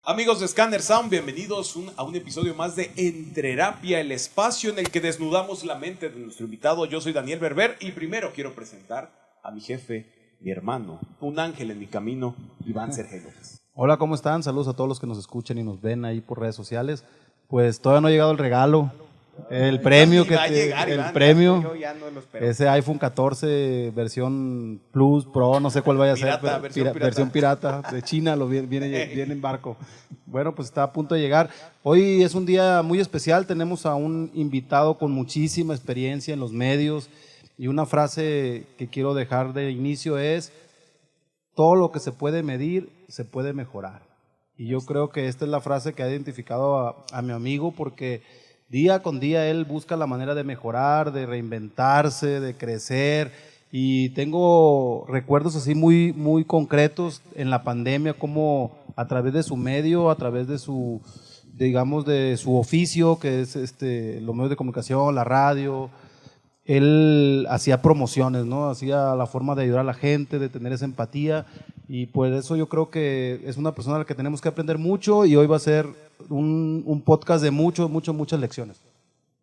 Amigos de Scanner Sound, bienvenidos a un episodio más de Entrerapia, el espacio en el que desnudamos la mente de nuestro invitado. Yo soy Daniel Berber y primero quiero presentar a mi jefe, mi hermano, un ángel en mi camino, Iván Sergio López. Hola, ¿cómo están? Saludos a todos los que nos escuchan y nos ven ahí por redes sociales. Pues todavía no ha llegado el regalo, el premio ese iPhone 14 versión Plus, Pro, no sé cuál vaya a ser, versión pirata de China, viene en barco. Bueno, pues está a punto de llegar. Hoy es un día muy especial, tenemos a un invitado con muchísima experiencia en los medios y una frase que quiero dejar de inicio es: todo lo que se puede medir se puede mejorar. Y yo creo que esta es la frase que ha identificado a mi amigo, porque día con día él busca la manera de mejorar, de reinventarse, de crecer. Y tengo recuerdos así muy, muy concretos en la pandemia, como a través de su medio, a través de su, digamos, de su oficio, que es los medios de comunicación, la radio. Él hacía promociones, ¿no? Hacía la forma de ayudar a la gente, de tener esa empatía, y por eso yo creo que es una persona a la que tenemos que aprender mucho, y hoy va a ser un podcast de muchas lecciones.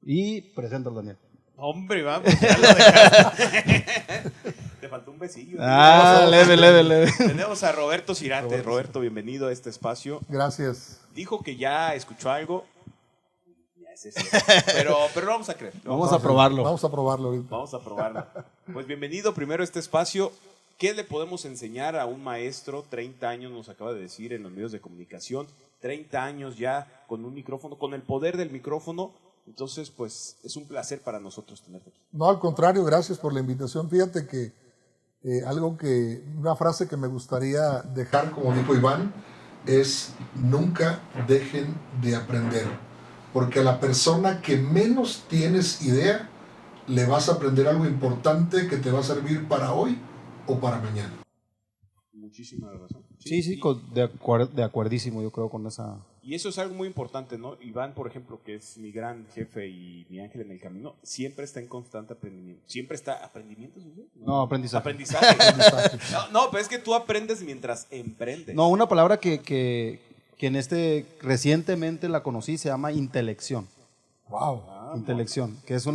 Y preséntalo, Daniel. Hombre, vamos, ya lo dejaste. Te faltó un besillo. Leve. Tenemos a Roberto Cirate. Roberto, bienvenido a este espacio. Gracias. Dijo que ya escuchó algo. Pero lo vamos a creer. Vamos a probarlo. Vamos a probarlo ahorita. Vamos a probarlo. Pues bienvenido primero a este espacio. ¿Qué le podemos enseñar a un maestro? 30 años nos acaba de decir en los medios de comunicación. 30 años ya con un micrófono, con el poder del micrófono. Entonces, pues es un placer para nosotros tenerte aquí. No, al contrario, gracias por la invitación. Fíjate que una frase que me gustaría dejar, como dijo Iván, es: nunca dejen de aprender. Porque a la persona que menos tienes idea, le vas a aprender algo importante que te va a servir para hoy o para mañana. Muchísima razón. Sí, de acuerdísimo, yo creo, con esa. Y eso es algo muy importante, ¿no? Iván, por ejemplo, que es mi gran jefe y mi ángel en el camino, siempre está en constante aprendimiento. Siempre está, ¿aprendimiento? No, aprendizaje. Aprendizaje. No, pero es que tú aprendes mientras emprendes. No, una palabra que recientemente la conocí, se llama intelección. Wow. Intelección, que es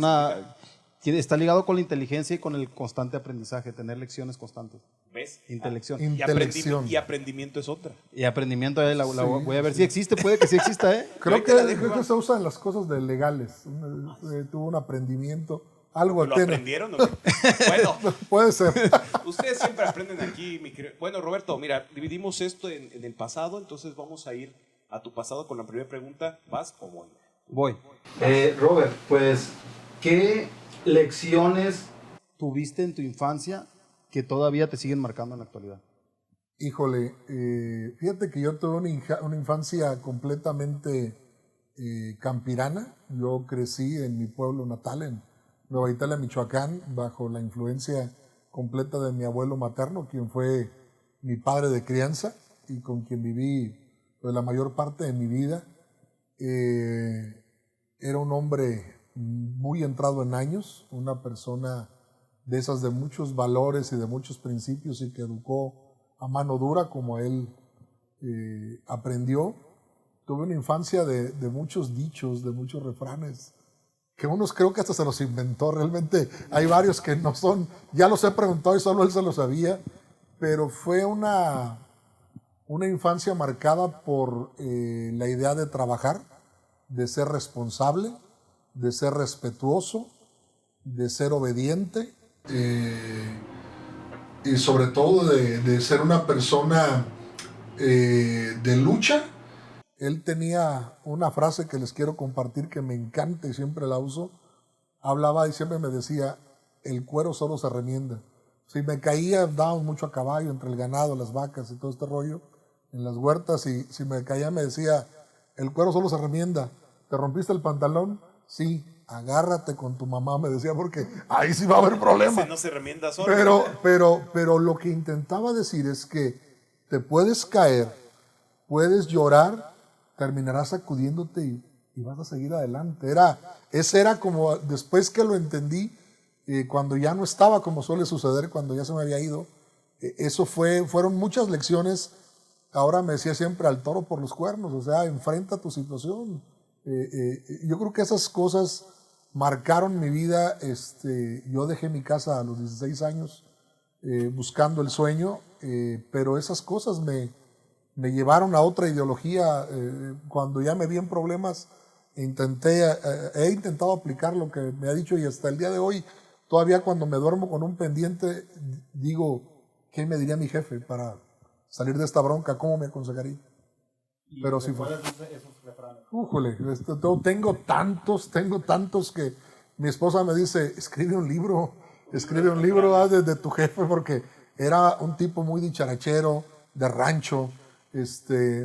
está ligado con la inteligencia y con el constante aprendizaje, tener lecciones constantes. ¿Ves? Intelección. Y aprendimiento es otra. Y aprendimiento, voy a ver si existe, puede que sí exista, ¿eh? Creo que se usa en las cosas de legales. Tuvo un aprendimiento, algo. ¿Lo aprendieron o qué? Bueno. Puede ser. Ustedes siempre aprenden aquí. Bueno, Roberto, mira, dividimos esto en el pasado, entonces vamos a ir a tu pasado con la primera pregunta. ¿Vas o voy? Voy. Robert, pues, ¿qué lecciones tuviste en tu infancia que todavía te siguen marcando en la actualidad? Híjole, fíjate que yo tuve una infancia completamente campirana. Yo crecí en mi pueblo natal, en Nueva Italia, Michoacán, bajo la influencia completa de mi abuelo materno, quien fue mi padre de crianza y con quien viví pues, la mayor parte de mi vida. Era un hombre muy entrado en años, una persona de esas de muchos valores y de muchos principios, y que educó a mano dura como él aprendió. Tuve una infancia de muchos dichos, de muchos refranes, que unos creo que hasta se los inventó. Realmente hay varios que no son, ya los he preguntado y solo él se los sabía, pero fue una infancia marcada por la idea de trabajar, de ser responsable, de ser respetuoso, de ser obediente, y sobre todo de ser una persona de lucha. Él tenía una frase que les quiero compartir que me encanta y siempre la uso. Hablaba y siempre me decía: el cuero solo se remienda. Si me caía, andábamos mucho a caballo entre el ganado, las vacas y todo este rollo en las huertas, y si me caía me decía: el cuero solo se remienda. ¿Te rompiste el pantalón? Sí. Agárrate con tu mamá, me decía, porque ahí sí va a haber problemas. Ese no se remienda solo. Pero lo que intentaba decir es que te puedes caer, puedes llorar, terminarás sacudiéndote y vas a seguir adelante. Ese era como, después que lo entendí, cuando ya no estaba, como suele suceder cuando ya se me había ido, fueron muchas lecciones ahora me decía siempre al toro por los cuernos, o sea, enfrenta tu situación. Yo creo que esas cosas marcaron mi vida. Yo dejé mi casa a los 16 años buscando el sueño, pero esas cosas me llevaron a otra ideología. Cuando ya me vi en problemas, he intentado aplicar lo que me ha dicho, y hasta el día de hoy, todavía cuando me duermo con un pendiente, digo, ¿qué me diría mi jefe para salir de esta bronca? ¿Cómo me aconsejaría? Pero sí fue. Újole, tengo tantos que mi esposa me dice, escribe un libro de tu jefe, porque era un tipo muy dicharachero, de rancho,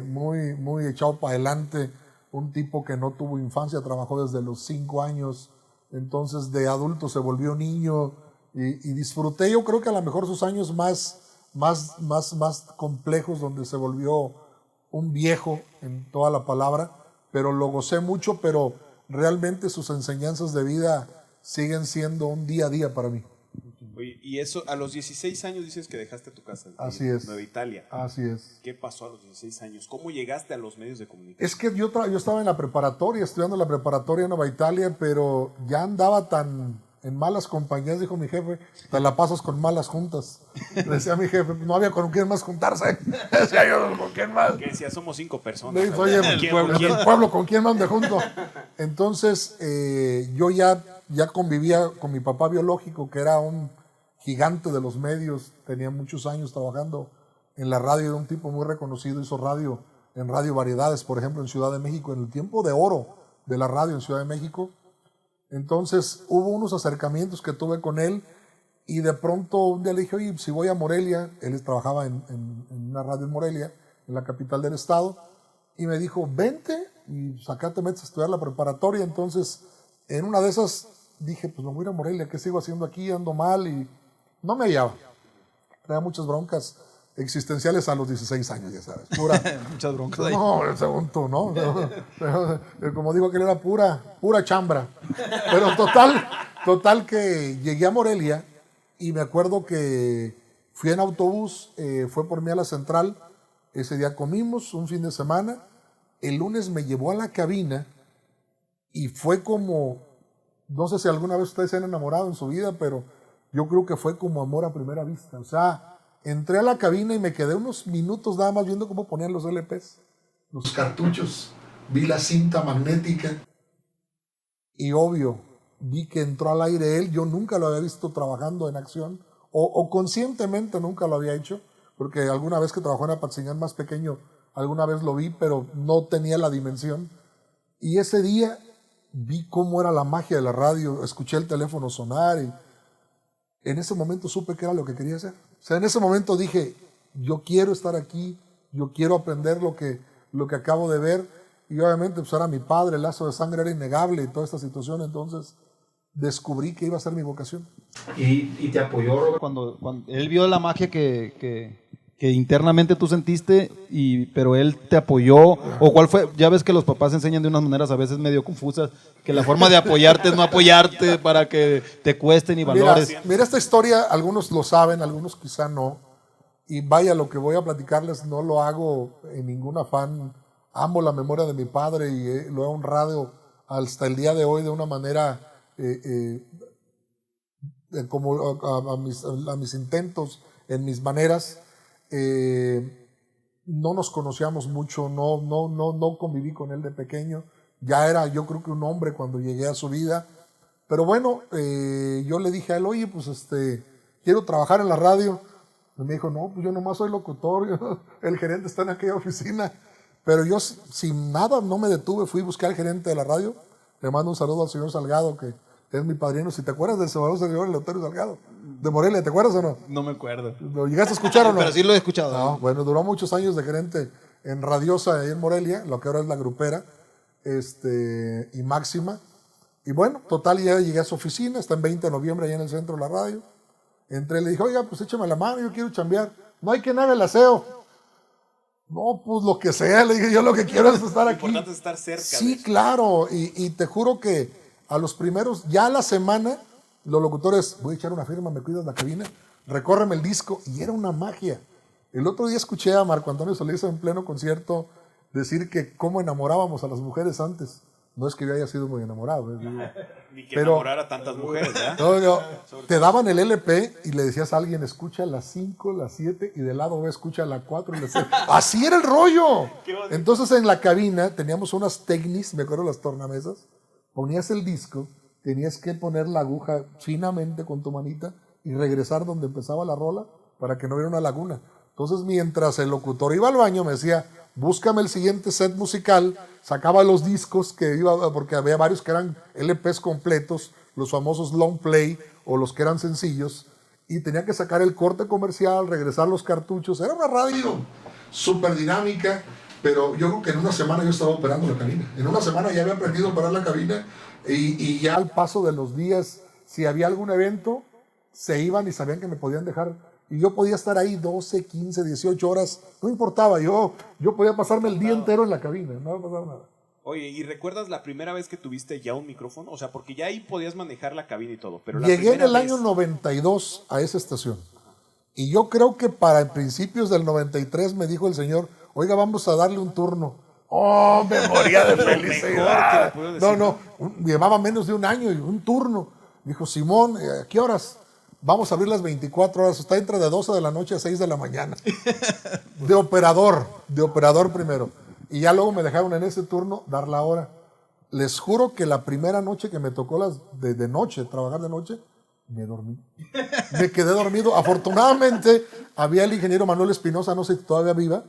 muy echado para adelante, un tipo que no tuvo infancia, trabajó desde los 5 años, entonces de adulto se volvió niño, y disfruté, yo creo que a lo mejor sus años más complejos, donde se volvió un viejo en toda la palabra, pero lo gocé mucho. Pero realmente sus enseñanzas de vida siguen siendo un día a día para mí. Oye, y eso, a los 16 años dices que dejaste tu casa Así en es. Nueva Italia. Así es. ¿Qué pasó a los 16 años? ¿Cómo llegaste a los medios de comunicación? Es que yo estaba en la preparatoria, estudiando la preparatoria en Nueva Italia, pero ya andaba tan en malas compañías, dijo mi jefe, te la pasas con malas juntas. Decía mi jefe, no había con quién más juntarse. Decía yo, ¿con quién más? Que decía, somos 5 personas. Oye, el pueblo, ¿con quién más me junto? Entonces, yo ya convivía con mi papá biológico, que era un gigante de los medios, tenía muchos años trabajando en la radio, era un tipo muy reconocido, hizo radio en Radio Variedades, por ejemplo, en Ciudad de México, en el tiempo de oro de la radio en Ciudad de México. Entonces hubo unos acercamientos que tuve con él, y de pronto un día le dije, oye, si voy a Morelia, él trabajaba en una radio en Morelia, en la capital del estado, y me dijo, vente y acá te metes a estudiar la preparatoria. Entonces, en una de esas dije, pues me voy a ir a Morelia, ¿qué sigo haciendo aquí? Ando mal, y no me hallaba. Traía muchas broncas existenciales a los 16 años, ya sabes. Muchas broncas. No, según tú, ¿no? Como digo, que él era pura chambra. Pero total que llegué a Morelia, y me acuerdo que fui en autobús, fue por mí a la central. Ese día comimos un fin de semana. El lunes me llevó a la cabina, y fue como, no sé si alguna vez ustedes se han enamorado en su vida, pero yo creo que fue como amor a primera vista. O sea, entré a la cabina y me quedé unos minutos nada más viendo cómo ponían los LPs, los cartuchos, vi la cinta magnética, y obvio, vi que entró al aire él. Yo nunca lo había visto trabajando en acción, o conscientemente nunca lo había hecho, porque alguna vez que trabajó en Apatzingán más pequeño, alguna vez lo vi, pero no tenía la dimensión. Y ese día vi cómo era la magia de la radio, escuché el teléfono sonar, y en ese momento supe que era lo que quería hacer. O sea, en ese momento dije, yo quiero estar aquí, yo quiero aprender lo que acabo de ver. Y obviamente pues era mi padre, el lazo de sangre era innegable, y toda esta situación. Entonces descubrí que iba a ser mi vocación. ¿Y te apoyó, Robert? Cuando él vio la magia que internamente tú sentiste, pero él te apoyó, o cuál fue, ya ves que los papás enseñan de unas maneras a veces medio confusas, que la forma de apoyarte es no apoyarte para que te cueste ni valores. Mira esta historia, algunos lo saben, algunos quizá no, y vaya, lo que voy a platicarles no lo hago en ningún afán. Amo la memoria de mi padre, y lo he honrado hasta el día de hoy de una manera como a mis intentos, en mis maneras. No nos conocíamos mucho, no conviví con él de pequeño. Ya era, yo creo que un hombre cuando llegué a su vida. Pero bueno, yo le dije a él, oye, pues quiero trabajar en la radio. Y me dijo, no, pues yo nomás soy locutor, el gerente está en aquella oficina. Pero yo sin nada no me detuve, fui a buscar al gerente de la radio. Le mando un saludo al señor Salgado, que es mi padrino. Si te acuerdas del señor Eleuterio Salgado, de Morelia, ¿te acuerdas o no? No me acuerdo. ¿Lo llegaste a escuchar o no? Pero sí lo he escuchado. No, bueno, duró muchos años de gerente en Radiosa, ahí en Morelia, lo que ahora es La Grupera, y Máxima. Y bueno, total, ya llegué a su oficina, está en 20 de noviembre, allá en el centro de la radio. Entré y le dije, oiga, pues échame la mano, yo quiero chambear. No hay quien haga el aseo. No, pues lo que sea, le dije, yo lo que quiero es estar aquí. Lo importante es estar cerca. Sí, claro, y te juro que a los primeros, ya a la semana, los locutores, voy a echar una firma, me cuidas la cabina, recórreme el disco, y era una magia. El otro día escuché a Marco Antonio Solís en pleno concierto decir que cómo enamorábamos a las mujeres antes. No es que yo haya sido muy enamorado. Ni que enamorar a tantas mujeres, ¿verdad? No, te daban el LP y le decías a alguien, escucha las 5, las 7 y del lado B escucha la 4 y la 6. ¡Así era el rollo! Entonces en la cabina teníamos unas Technics, me acuerdo las tornamesas, ponías el disco, tenías que poner la aguja finamente con tu manita y regresar donde empezaba la rola para que no hubiera una laguna. Entonces mientras el locutor iba al baño me decía, búscame el siguiente set musical, sacaba los discos que iba, porque había varios que eran LPs completos, los famosos long play o los que eran sencillos, y tenía que sacar el corte comercial, regresar los cartuchos. Era una radio súper dinámica, pero yo creo que en una semana yo estaba operando la cabina. En una semana ya había aprendido a operar la cabina y ya al paso de los días, si había algún evento, se iban y sabían que me podían dejar. Y yo podía estar ahí 12, 15, 18 horas, no importaba, yo podía pasarme el día entero en la cabina, no me pasaba nada. Oye, ¿y recuerdas la primera vez que tuviste ya un micrófono? O sea, porque ya ahí podías manejar la cabina y todo, pero llegué en el año 92 a esa estación. Y yo creo que para principios del 93 me dijo el señor, oiga, vamos a darle un turno. ¡Oh, me moría de felicidad! Llevaba menos de un año y un turno. Dijo, Simón, ¿a qué horas? Vamos a abrir las 24 horas, está entre de 12 de la noche a 6 de la mañana. De operador primero. Y ya luego me dejaron en ese turno dar la hora. Les juro que la primera noche que me tocó de noche, trabajar de noche, me dormí. Me quedé dormido. Afortunadamente había el ingeniero Manuel Espinosa, no sé si todavía viva,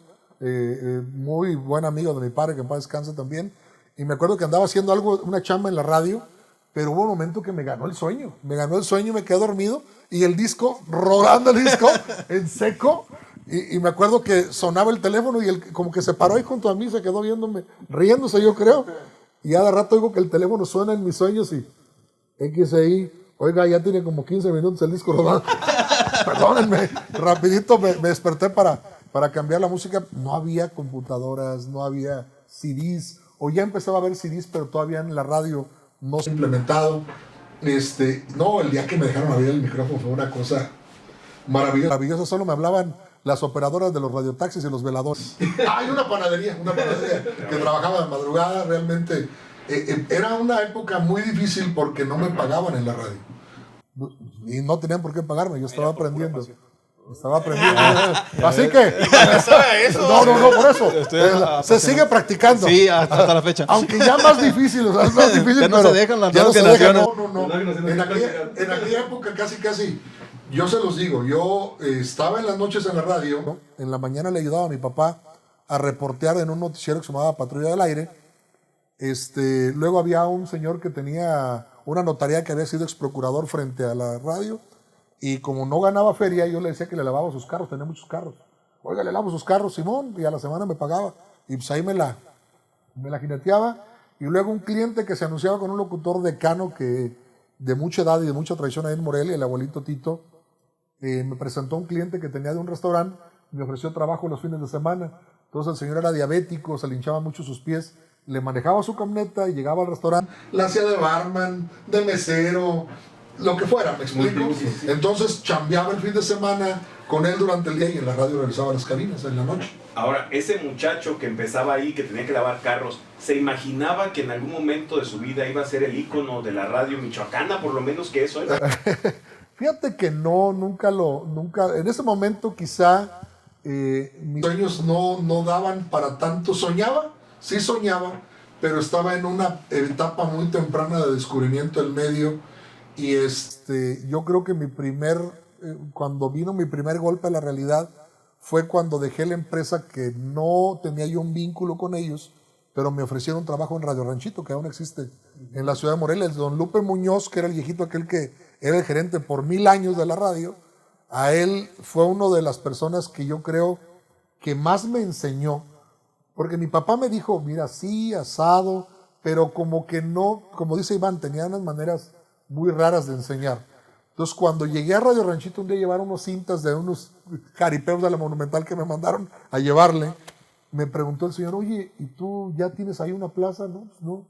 muy buen amigo de mi padre, que en paz descanse también. Y me acuerdo que andaba haciendo una chamba en la radio, pero hubo un momento que me ganó el sueño. Me ganó el sueño y me quedé dormido. Y el disco, rodando el disco en seco. Y me acuerdo que sonaba el teléfono y él como que se paró ahí junto a mí, se quedó viéndome, riéndose yo creo. Y ya de rato oigo que el teléfono suena en mis sueños y XI, oiga, ya tiene como 15 minutos el disco rodando. Perdónenme, rapidito me desperté para cambiar la música. No había computadoras, no había CDs, o ya empezaba a haber CDs, pero todavía en la radio no se ha implementado. No, el día que me dejaron abrir el micrófono fue una cosa maravillosa. Solo me hablaban las operadoras de los radiotaxis y los veladores. Hay una panadería que trabajaba de madrugada. Realmente era una época muy difícil porque no me pagaban en la radio. Y no tenían por qué pagarme, yo estaba aprendiendo. Así que no, por eso se sigue practicando. Sí, hasta la fecha. Aunque ya más difícil, o sea, es más difícil, ya no pero se dejan las ya no nuevas se dejan. generaciones. No. En aquella época casi, yo se los digo, yo estaba en las noches en la radio, ¿no? En la mañana le ayudaba a mi papá a reportear en un noticiero que se llamaba Patrulla del Aire. Luego había un señor que tenía una notaría que había sido exprocurador frente a la radio. Y como no ganaba feria, yo le decía que le lavaba sus carros, tenía muchos carros. Oiga, le lavo sus carros, Simón, y a la semana me pagaba. Y pues ahí me la jineteaba. Y luego un cliente que se anunciaba con un locutor decano que de mucha edad y de mucha tradición ahí en Morelia, el abuelito Tito, me presentó un cliente que tenía de un restaurante, me ofreció trabajo los fines de semana. Entonces el señor era diabético, se le hinchaban mucho sus pies, le manejaba su camioneta y llegaba al restaurante. La hacía de barman, de mesero, lo que fuera, me explico. Entonces chambeaba el fin de semana con él durante el día y en la radio realizaba las cabinas en la noche. Ahora, ese muchacho que empezaba ahí, que tenía que lavar carros, ¿se imaginaba que en algún momento de su vida iba a ser el ícono de la radio michoacana, por lo menos que eso era? Fíjate que nunca, en ese momento quizá mis sueños no daban para tanto. Sí soñaba, pero estaba en una etapa muy temprana de descubrimiento del medio. Y yo creo que cuando vino mi primer golpe a la realidad fue cuando dejé la empresa, que no tenía yo un vínculo con ellos, pero me ofrecieron trabajo en Radio Ranchito, que aún existe en la ciudad de Morelia. Don Lupe Muñoz, que era el viejito aquel que era el gerente por 1000 años de la radio, a él fue una de las personas que yo creo que más me enseñó, porque mi papá me dijo, mira, sí, asado, pero como que no, como dice Iván, tenía unas maneras muy raras de enseñar. Entonces, cuando llegué a Radio Ranchito, un día llevaron unos cintas de unos jaripeos de la Monumental que me mandaron a llevarle. Me preguntó el señor, oye, ¿y tú ya tienes ahí una plaza? No, pues no.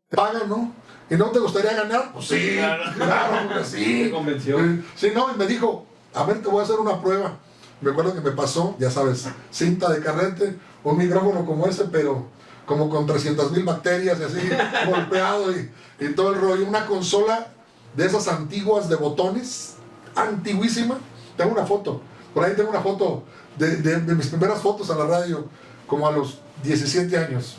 ¿Te pagan, no? ¿Y no te gustaría ganar? Pues sí, claro que sí. Me convenció. Sí, no, y me dijo, a ver, te voy a hacer una prueba. Me acuerdo que me pasó, ya sabes, cinta de carrete, un micrófono como ese, pero como con 300,000 bacterias y así, golpeado y todo el rollo. Una consola de esas antiguas de botones, antiguísima. Tengo una foto, por ahí tengo una foto de mis primeras fotos a la radio, como a los 17 años.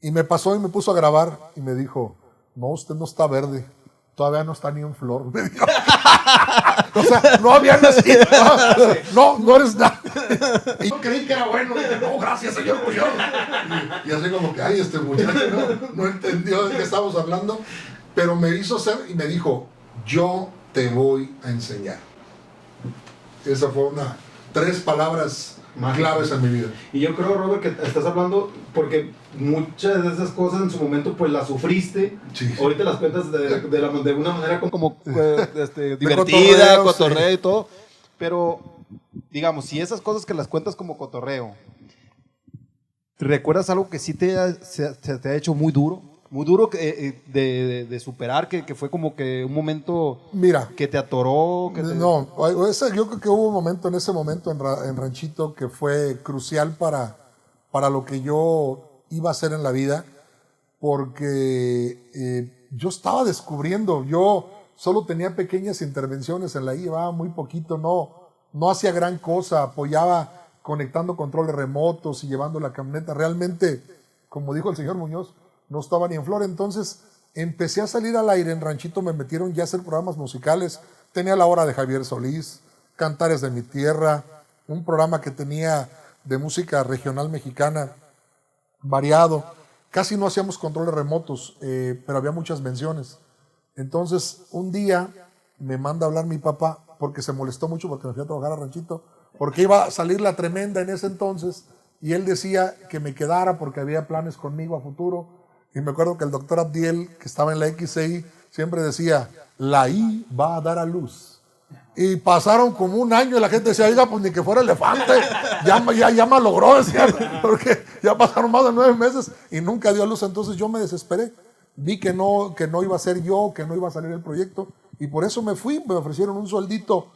Y me pasó y me puso a grabar y me dijo, no, usted no está verde, todavía no está ni en flor. Me dijo. O sea, no había nacido. No eres nada. Y yo creí que era bueno. Y dije, no, gracias, señor Muñoz. Y así como que, ay, este muchacho no entendió de qué estábamos hablando. Pero me hizo hacer y me dijo, yo te voy a enseñar. Esa fue 3 palabras claves en mi vida. Y yo creo, Robert, que estás hablando porque muchas de esas cosas en su momento pues las sufriste. Sí. Ahorita las cuentas de una manera como divertida, cotorreo, sí. Y todo. Pero, digamos, si esas cosas que las cuentas como cotorreo, ¿recuerdas algo que sí te ha hecho muy duro? Muy duro de superar, que fue como que un momento. Mira, que te atoró. No, yo creo que hubo un momento en ese momento en Ranchito que fue crucial para lo que yo iba a hacer en la vida, porque yo estaba descubriendo, yo solo tenía pequeñas intervenciones en la I, llevaba muy poquito, no hacía gran cosa, apoyaba conectando controles remotos y llevando la camioneta. Realmente, como dijo el señor Muñoz, no estaba ni en flor. Entonces empecé a salir al aire. En Ranchito me metieron ya a hacer programas musicales. Tenía La Hora de Javier Solís, Cantares de mi Tierra, un programa que tenía de música regional mexicana variado. Casi no hacíamos controles remotos, pero había muchas menciones. Entonces un día me manda a hablar mi papá porque se molestó mucho porque me fui a trabajar a Ranchito, porque iba a salir La Tremenda en ese entonces y él decía que me quedara porque había planes conmigo a futuro. Y me acuerdo que el doctor Abdiel, que estaba en la XCI, siempre decía, la I va a dar a luz. Y pasaron como un año y la gente decía, oiga, pues ni que fuera elefante, ya me logró, decía, porque ya pasaron más de 9 meses y nunca dio a luz. Entonces yo me desesperé, vi que no iba a ser yo, que no iba a salir el proyecto, y por eso me fui. Me ofrecieron un sueldito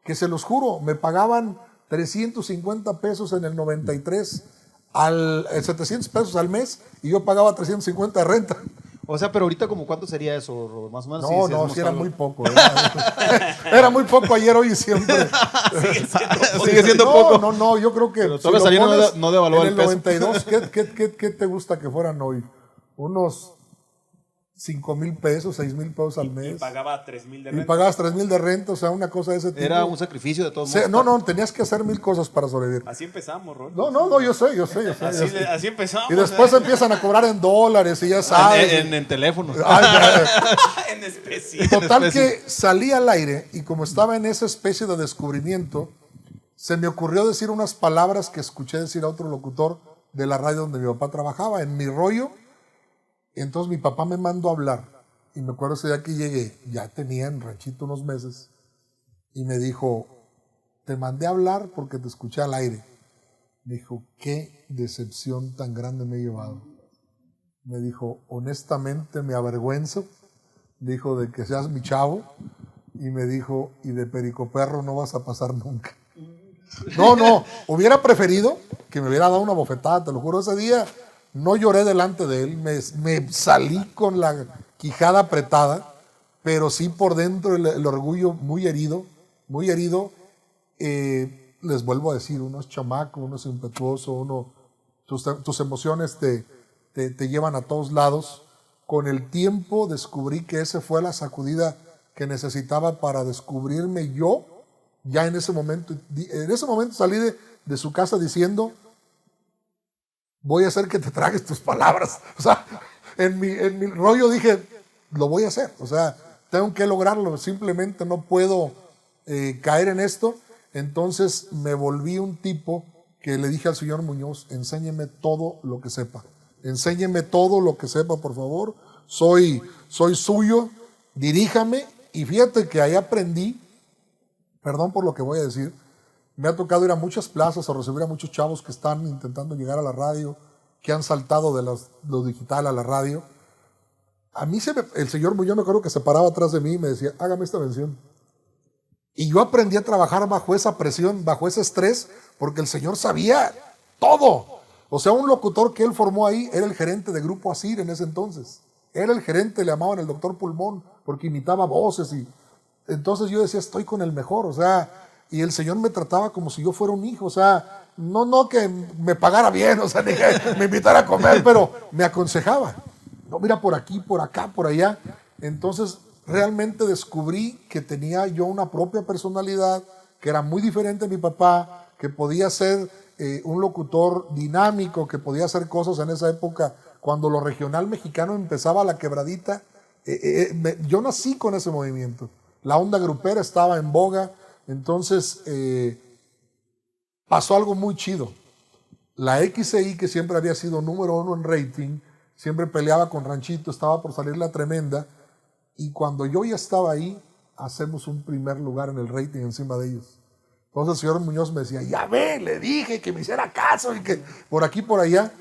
que, se los juro, me pagaban 350 pesos en el 93, 700 pesos al mes, y yo pagaba 350 de renta. O sea, pero ahorita, ¿como cuánto sería eso, Robert? Más o menos. Sí, era muy poco. Era muy poco ayer, hoy y siempre. Sigue siendo poco. No, yo creo que. Pero todavía si no devaluaba el peso. En el 92, ¿qué te gusta que fueran hoy? Unos 5,000 pesos, 6,000 pesos al mes. Y pagaba 3,000 de renta. Y pagabas 3,000 de renta, o sea, una cosa de ese tipo. Era un sacrificio de todos modos. No, tenías que hacer 1,000 cosas para sobrevivir. Así empezamos, Ron. No, yo sé. Así empezamos. Y después empiezan a cobrar en dólares y ya sabes. En teléfonos. En especie. Total que salí al aire y como estaba en esa especie de descubrimiento, se me ocurrió decir unas palabras que escuché decir a otro locutor de la radio donde mi papá trabajaba, en mi rollo. Entonces mi papá me mandó a hablar, y me acuerdo ese día que llegué, ya tenía en Ranchito unos meses, y me dijo, te mandé a hablar porque te escuché al aire. Me dijo, qué decepción tan grande me he llevado. Me dijo, honestamente me avergüenzo, dijo, de que seas mi chavo, y me dijo, y de pericoperro no vas a pasar nunca. No, hubiera preferido que me hubiera dado una bofetada, te lo juro. Ese día no lloré delante de él, me salí con la quijada apretada, pero sí por dentro el orgullo muy herido. Les vuelvo a decir, uno es chamaco, uno es impetuoso, tus emociones te llevan a todos lados. Con el tiempo descubrí que esa fue la sacudida que necesitaba para descubrirme yo. Ya en ese momento salí de su casa diciendo, voy a hacer que te tragues tus palabras. O sea, en mi rollo dije, lo voy a hacer. O sea, tengo que lograrlo. Simplemente no puedo caer en esto. Entonces me volví un tipo que le dije al señor Muñoz, enséñeme todo lo que sepa. Enséñeme todo lo que sepa, por favor. Soy suyo, diríjame. Y fíjate que ahí aprendí, perdón por lo que voy a decir, me ha tocado ir a muchas plazas o recibir a muchos chavos que están intentando llegar a la radio, que han saltado de lo digital a la radio. A mí el señor Muñoz, me acuerdo que se paraba atrás de mí y me decía, hágame esta mención. Y yo aprendí a trabajar bajo esa presión, bajo ese estrés, porque el señor sabía todo. O sea, un locutor que él formó ahí era el gerente de Grupo Asir en ese entonces. Era el gerente, le llamaban el doctor Pulmón, porque imitaba voces. Y entonces yo decía, estoy con el mejor. O sea, y el señor me trataba como si yo fuera un hijo. O sea, no que me pagara bien, o sea, ni que me invitara a comer, pero me aconsejaba. No, mira, por aquí, por acá, por allá. Entonces, realmente descubrí que tenía yo una propia personalidad, que era muy diferente a mi papá, que podía ser un locutor dinámico, que podía hacer cosas en esa época, cuando lo regional mexicano empezaba la quebradita. Yo nací con ese movimiento. La onda grupera estaba en boga, entonces pasó algo muy chido. La XCI, que siempre había sido número 1 en rating, siempre peleaba con Ranchito, estaba por salir La Tremenda, y cuando yo ya estaba ahí, hacemos un primer lugar en el rating encima de ellos. Entonces el señor Muñoz me decía, ya ve, le dije que me hiciera caso, y que por aquí, por allá,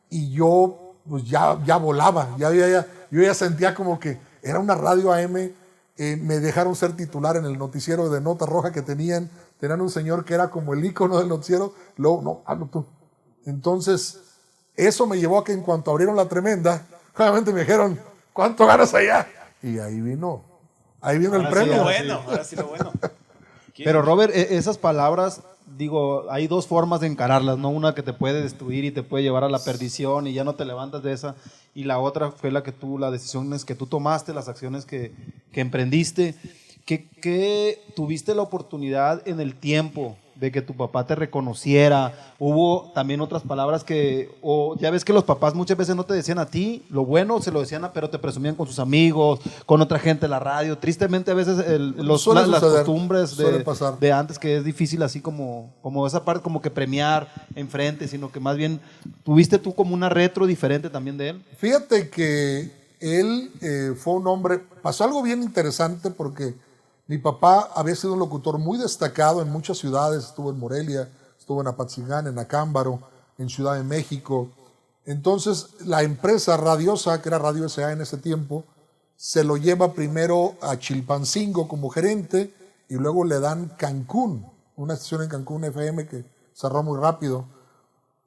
y yo pues ya volaba, yo ya sentía como que era una radio AM. Me dejaron ser titular en el noticiero de Nota Roja que tenían un señor que era como el ícono del noticiero, luego, no, hazlo tú. Entonces, eso me llevó a que en cuanto abrieron La Tremenda, obviamente me dijeron, ¿cuánto ganas allá? Y ahí vino el premio. Ahora sí lo bueno. Pero Robert, esas palabras, digo, hay dos formas de encararlas, ¿no? Una que te puede destruir y te puede llevar a la perdición y ya no te levantas de esa, y la otra fue las decisiones que tú tomaste, las acciones que emprendiste, que tuviste la oportunidad en el tiempo de que tu papá te reconociera. Hubo también otras palabras ya ves que los papás muchas veces no te decían a ti lo bueno, se lo decían, pero te presumían con sus amigos, con otra gente de la radio. Tristemente a veces las costumbres de antes, que es difícil así como esa parte, como que premiar enfrente, sino que más bien tuviste tú como una retro diferente también de él. Fíjate que él fue un hombre, pasó algo bien interesante porque mi papá había sido un locutor muy destacado en muchas ciudades, estuvo en Morelia, estuvo en Apatzingán, en Acámbaro, en Ciudad de México. Entonces la empresa Radiosa, que era Radio SA en ese tiempo, se lo lleva primero a Chilpancingo como gerente y luego le dan Cancún, una estación en Cancún FM que cerró muy rápido.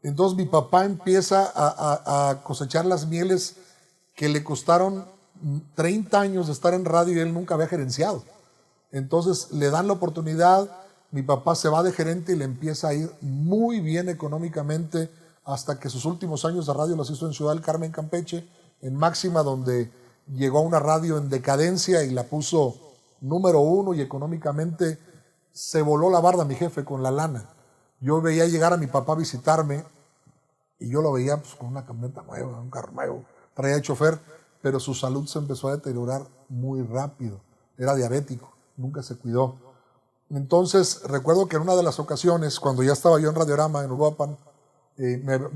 Entonces mi papá empieza a cosechar las mieles que le costaron 30 años de estar en radio y él nunca había gerenciado. Entonces le dan la oportunidad, mi papá se va de gerente y le empieza a ir muy bien económicamente hasta que sus últimos años de radio los hizo en Ciudad del Carmen, Campeche, en Máxima, donde llegó a una radio en decadencia y la puso número 1 y económicamente se voló la barda mi jefe con la lana. Yo veía llegar a mi papá a visitarme y yo lo veía pues, con una camioneta nueva, un carro nuevo, traía chofer, pero su salud se empezó a deteriorar muy rápido, era diabético. Nunca se cuidó. Entonces, recuerdo que en una de las ocasiones, cuando ya estaba yo en Radiorama, en Uruapan,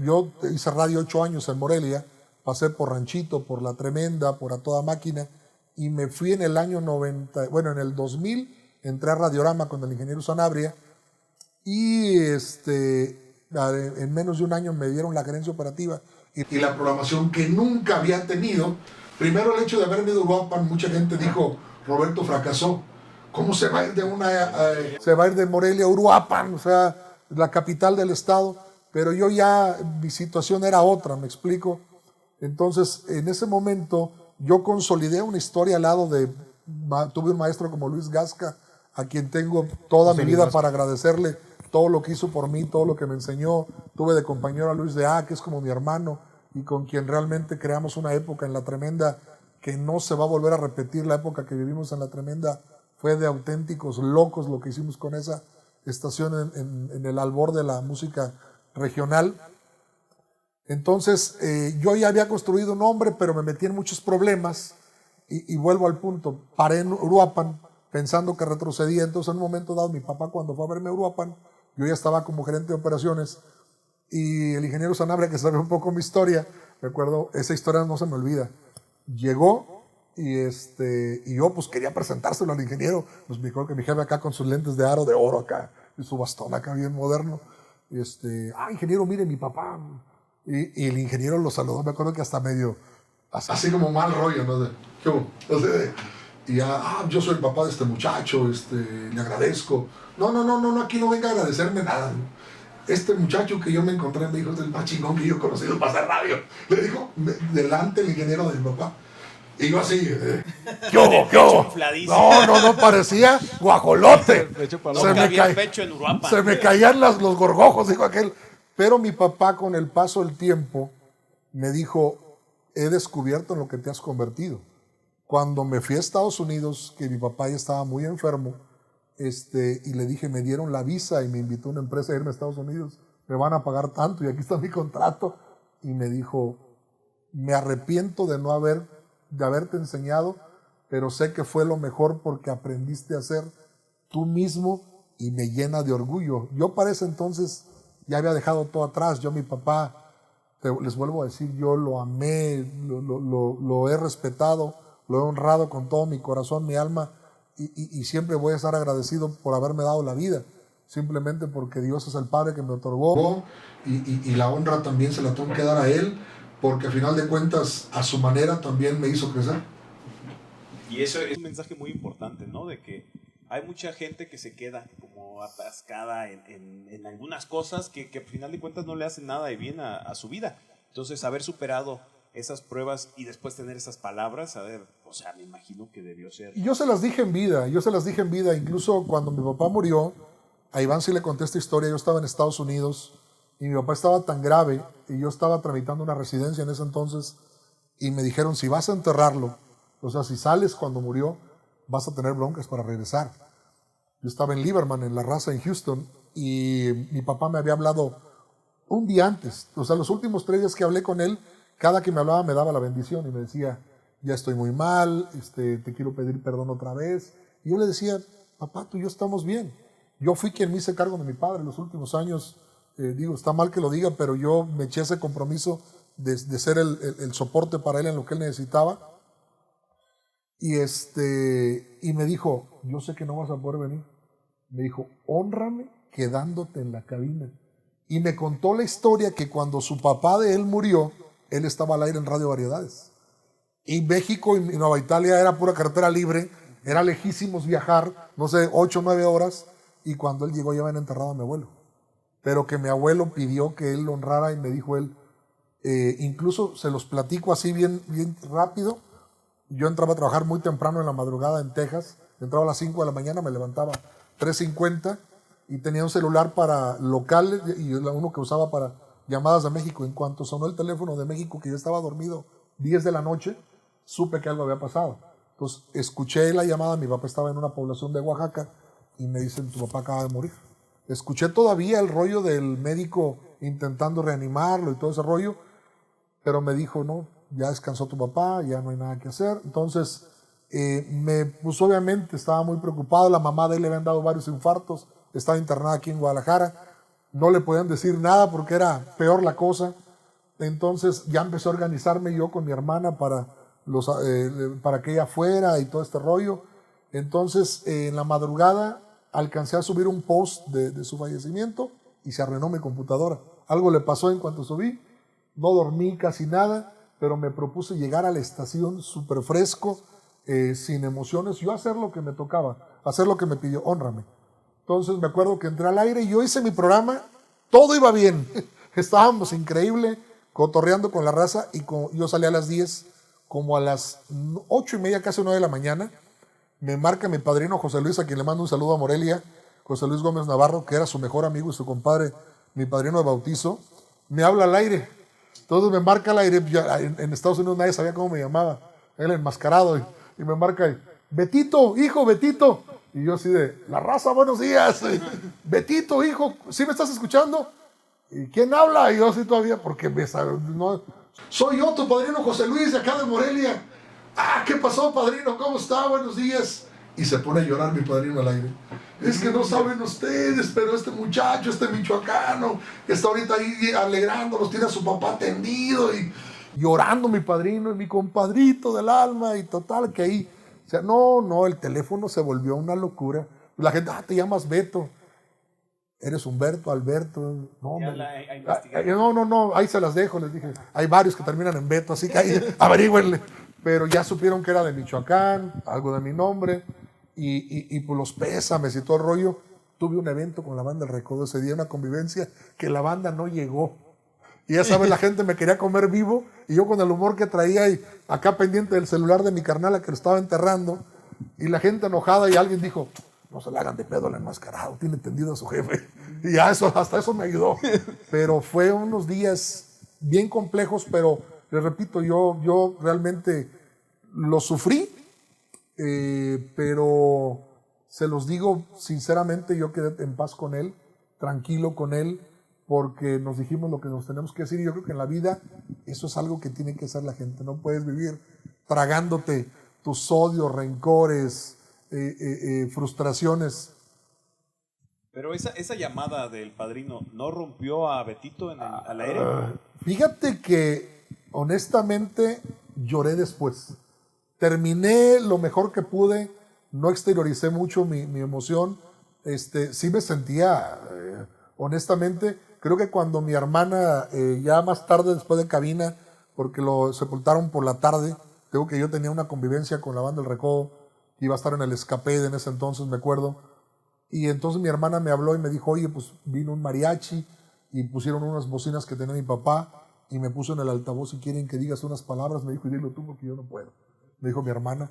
yo hice radio 8 años en Morelia, pasé por Ranchito, por La Tremenda, por A Toda Máquina, y me fui en el año 90, bueno, en el 2000, entré a Radiorama con el ingeniero Sanabria, y en menos de un año me dieron la gerencia operativa y la programación que nunca había tenido. Primero, el hecho de haber ido a Uruapan, mucha gente dijo, Roberto fracasó. ¿Cómo se va a ir se va a ir de Morelia a Uruapan, o sea, la capital del estado? Pero yo ya, mi situación era otra, me explico. Entonces, en ese momento, yo consolidé una historia al lado tuve un maestro como Luis Gasca, a quien tengo toda mi vida para agradecerle todo lo que hizo por mí, todo lo que me enseñó. Tuve de compañero a Luis de A, que es como mi hermano, y con quien realmente creamos una época en La Tremenda que no se va a volver a repetir. La época que vivimos en La Tremenda fue de auténticos locos lo que hicimos con esa estación en el albor de la música regional. Entonces, yo ya había construido un nombre, pero me metí en muchos problemas y vuelvo al punto. Paré en Uruapan pensando que retrocedía. Entonces, en un momento dado, mi papá cuando fue a verme a Uruapan, yo ya estaba como gerente de operaciones y el ingeniero Sanabria, que sabe un poco mi historia, recuerdo, esa historia no se me olvida. Llegó y yo pues quería presentárselo al ingeniero, pues me dijo que mi jefe acá con sus lentes de aro de oro acá y su bastón acá bien moderno. Ingeniero, mire mi papá. Y el ingeniero lo saludó, me acuerdo que hasta medio, así como mal rollo, ¿no? Y ya, yo soy el papá de este muchacho, le agradezco. No, aquí no venga a agradecerme nada. Este muchacho que yo me encontré me dijo, es el más chingón que yo he conocido para hacer radio. Le dijo, delante el ingeniero de mi papá. Y yo así, ¿qué hubo? No, parecía guajolote. Se me caían los gorgojos, dijo aquel. Pero mi papá, con el paso del tiempo, me dijo, he descubierto en lo que te has convertido. Cuando me fui a Estados Unidos, que mi papá ya estaba muy enfermo, y le dije, me dieron la visa y me invitó una empresa a irme a Estados Unidos, me van a pagar tanto y aquí está mi contrato. Y me dijo, me arrepiento de haberte enseñado, pero sé que fue lo mejor porque aprendiste a ser tú mismo y me llena de orgullo. Yo para ese entonces ya había dejado todo atrás. Yo a mi papá, les vuelvo a decir, yo lo amé, lo he respetado, lo he honrado con todo mi corazón, mi alma, y siempre voy a estar agradecido por haberme dado la vida, simplemente porque Dios es el Padre que me otorgó, y la honra también se la tengo que dar a Él, porque al final de cuentas, a su manera también me hizo crecer. Y eso es un mensaje muy importante, ¿no? De que hay mucha gente que se queda como atascada en algunas cosas que al final de cuentas no le hacen nada de bien a su vida. Entonces, haber superado esas pruebas y después tener esas palabras, me imagino que debió ser. Yo se las dije en vida, incluso cuando mi papá murió, a Iván sí le conté esta historia, yo estaba en Estados Unidos y mi papá estaba tan grave y yo estaba tramitando una residencia en ese entonces y me dijeron, si vas a enterrarlo, o sea, si sales cuando murió, vas a tener broncas para regresar. Yo estaba en Lieberman, en La Raza, en Houston, y mi papá me había hablado un día antes, o sea, los últimos 3 días que hablé con él, cada que me hablaba me daba la bendición y me decía, ya estoy muy mal, te quiero pedir perdón otra vez. Y yo le decía, papá, tú y yo estamos bien. Yo fui quien me hice cargo de mi padre los últimos años. Está mal que lo diga, pero yo me eché ese compromiso de ser el soporte para él en lo que él necesitaba. Y me dijo, yo sé que no vas a poder venir. Me dijo, hónrame quedándote en la cabina. Y me contó la historia que cuando su papá de él murió, él estaba al aire en Radio Variedades. Y México y Nueva Italia era pura carretera libre, era lejísimos viajar, 8 o 9 horas, y cuando él llegó ya habían enterrado a mi abuelo. Pero que mi abuelo pidió que él lo honrara y me dijo él, incluso se los platico así bien rápido, yo entraba a trabajar muy temprano en la madrugada en Texas, entraba a las 5 de la mañana, me levantaba 3:50 y tenía un celular para local y uno que usaba para llamadas de México. En cuanto sonó el teléfono de México, que yo estaba dormido 10 de la noche, supe que algo había pasado. Entonces escuché la llamada, mi papá estaba en una población de Oaxaca y me dicen, tu papá acaba de morir. Escuché todavía el rollo del médico intentando reanimarlo y todo ese rollo, pero me dijo, no, ya descansó tu papá, ya no hay nada que hacer. Entonces, pues obviamente estaba muy preocupado, la mamá de él le habían dado varios infartos, estaba internada aquí en Guadalajara, no le podían decir nada porque era peor la cosa. Entonces ya empecé a organizarme yo con mi hermana para que ella fuera y todo este rollo. Entonces en la madrugada alcancé a subir un post de su fallecimiento y se arruinó mi computadora. Algo le pasó en cuanto subí, no dormí casi nada, pero me propuse llegar a la estación súper fresco, sin emociones, yo hacer lo que me tocaba, hacer lo que me pidió, hónrame. Entonces me acuerdo que entré al aire y yo hice mi programa, todo iba bien, estábamos increíble, cotorreando con la raza, y yo salí a las 10, como a las 8:30, casi 9 de la mañana, me marca mi padrino José Luis, a quien le mando un saludo a Morelia, José Luis Gómez Navarro, que era su mejor amigo y su compadre, mi padrino de bautizo, me habla al aire. Entonces me marca al aire, en Estados Unidos nadie sabía cómo me llamaba, él enmascarado, y me marca, Betito, hijo, Betito. Y yo así de, La Raza, buenos días. Betito, hijo, ¿sí me estás escuchando? ¿Y quién habla? Y yo así todavía, porque no, soy yo, tu padrino José Luis, de acá de Morelia. Ah, ¿qué pasó, padrino? ¿Cómo está? Buenos días. Y se pone a llorar mi padrino al aire. Es que no saben ustedes, pero este muchacho, este michoacano, que está ahorita ahí alegrándolos, tiene a su papá tendido y llorando mi padrino y mi compadrito del alma, y total que ahí, o sea, no, el teléfono se volvió una locura. La gente, te llamas Beto. ¿Eres Humberto, Alberto? No, no, ahí se las dejo, les dije. Hay varios que terminan en Beto, así que ahí averígüenle. pero ya supieron que era de Michoacán, algo de mi nombre, y pues los pésames y todo el rollo. Tuve un evento con la banda El Recodo ese día, una convivencia, que la banda no llegó. Y ya sabes, la gente me quería comer vivo, y yo con el humor que traía, y acá pendiente del celular de mi carnala que lo estaba enterrando, y la gente enojada, y alguien dijo, no se le hagan de pedo al enmascarado, tiene tendido a su jefe. Y ya hasta eso me ayudó. Pero fue unos días bien complejos, pero les repito, yo realmente lo sufrí, pero se los digo sinceramente, yo quedé en paz con él, tranquilo con él, porque nos dijimos lo que nos tenemos que decir. Y yo creo que en la vida eso es algo que tiene que hacer la gente. No puedes vivir tragándote tus odios, rencores, frustraciones. Pero esa llamada del padrino, ¿no rompió a Betito al aire? Fíjate que honestamente lloré después. Terminé lo mejor que pude, no exterioricé mucho mi emoción. Sí me sentía, honestamente, creo que cuando mi hermana, ya más tarde después de cabina, porque lo sepultaron por la tarde, digo que yo tenía una convivencia con la banda El Recodo, iba a estar en el Escapade en ese entonces, me acuerdo, y entonces mi hermana me habló y me dijo, oye, pues vino un mariachi y pusieron unas bocinas que tenía mi papá y me puso en el altavoz y quieren que digas unas palabras. Me dijo, y dilo tú porque yo no puedo, me dijo mi hermana.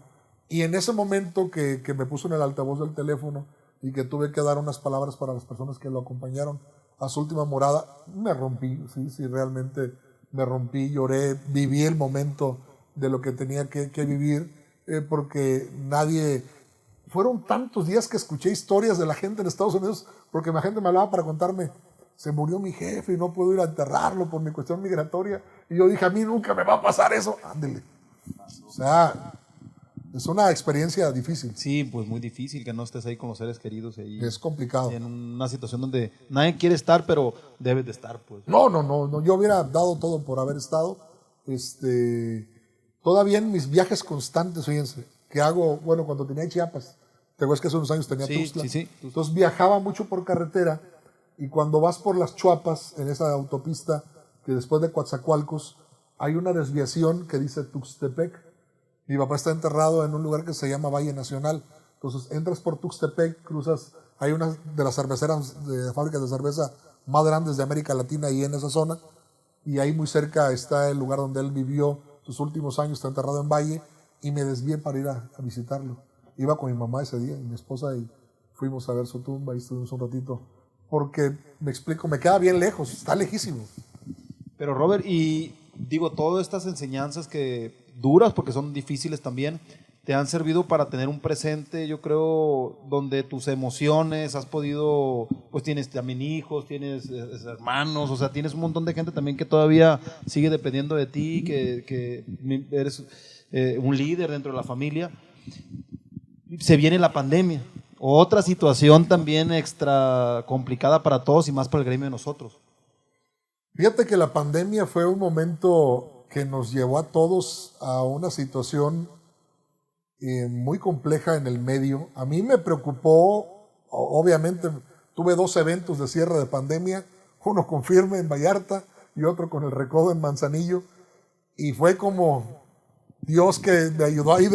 Y en ese momento que me puso en el altavoz del teléfono y que tuve que dar unas palabras para las personas que lo acompañaron a su última morada, me rompí, sí, realmente me rompí, lloré, viví el momento de lo que tenía que vivir, porque fueron tantos días que escuché historias de la gente en Estados Unidos, porque la gente me hablaba para contarme, se murió mi jefe y no puedo ir a enterrarlo por mi cuestión migratoria, y yo dije, a mí nunca me va a pasar eso, ándele. O sea, es una experiencia difícil. Sí, pues muy difícil que no estés ahí con los seres queridos. Ahí es complicado. En una situación donde nadie quiere estar, pero debes de estar, pues. No, yo hubiera dado todo por haber estado. Todavía en mis viajes constantes, fíjense, que hago, bueno, cuando tenía Chiapas, te acuerdas que hace unos años tenía Tuxtla. Sí. Entonces viajaba mucho por carretera, y cuando vas por las Chuapas, en esa autopista, que después de Coatzacoalcos, hay una desviación que dice Tuxtepec. Mi papá está enterrado en un lugar que se llama Valle Nacional. Entonces entras por Tuxtepec, cruzas, hay una de las cerveceras, de fábricas de cerveza más grandes de América Latina ahí en esa zona, y ahí muy cerca está el lugar donde él vivió sus últimos años, está enterrado en Valle, y me desvié para ir a visitarlo. Iba con mi mamá ese día y mi esposa, y fuimos a ver su tumba y estuvimos un ratito, porque me explico, me queda bien lejos, está lejísimo. Pero Robert, y digo, todas estas enseñanzas que duras, porque son difíciles también, te han servido para tener un presente, yo creo, donde tus emociones, has podido, pues tienes también hijos, tienes hermanos, o sea, tienes un montón de gente también que todavía sigue dependiendo de ti, que eres un líder dentro de la familia. Se viene la pandemia, otra situación también extra complicada para todos y más para el gremio de nosotros. Fíjate que la pandemia fue un momento que nos llevó a todos a una situación muy compleja en el medio. A mí me preocupó, obviamente tuve 2 eventos de cierre de pandemia, uno con Firme en Vallarta y otro con El Recodo en Manzanillo, y fue como Dios que me ayudó ahí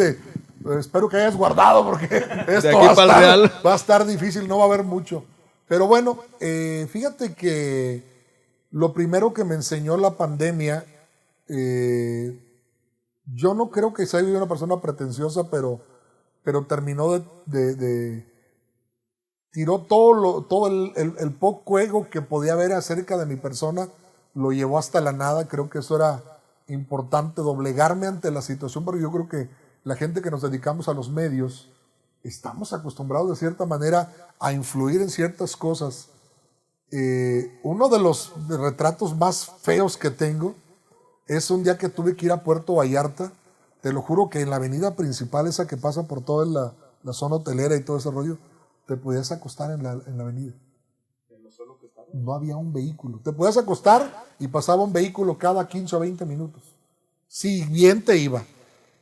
espero que hayas guardado porque esto va a estar difícil, no va a haber mucho. Pero bueno, fíjate que lo primero que me enseñó la pandemia, yo no creo que sea una persona pretenciosa, pero terminó tiró todo el poco ego que podía haber acerca de mi persona, lo llevó hasta la nada. Creo que eso era importante, doblegarme ante la situación, porque yo creo que la gente que nos dedicamos a los medios estamos acostumbrados de cierta manera a influir en ciertas cosas. Uno de los retratos más feos que tengo es un día que tuve que ir a Puerto Vallarta. Te lo juro que en la avenida principal, esa que pasa por toda la zona hotelera y todo ese rollo, te podías acostar en la avenida. No había un vehículo. Te podías acostar y pasaba un vehículo cada 15 o 20 minutos. Si bien te iba.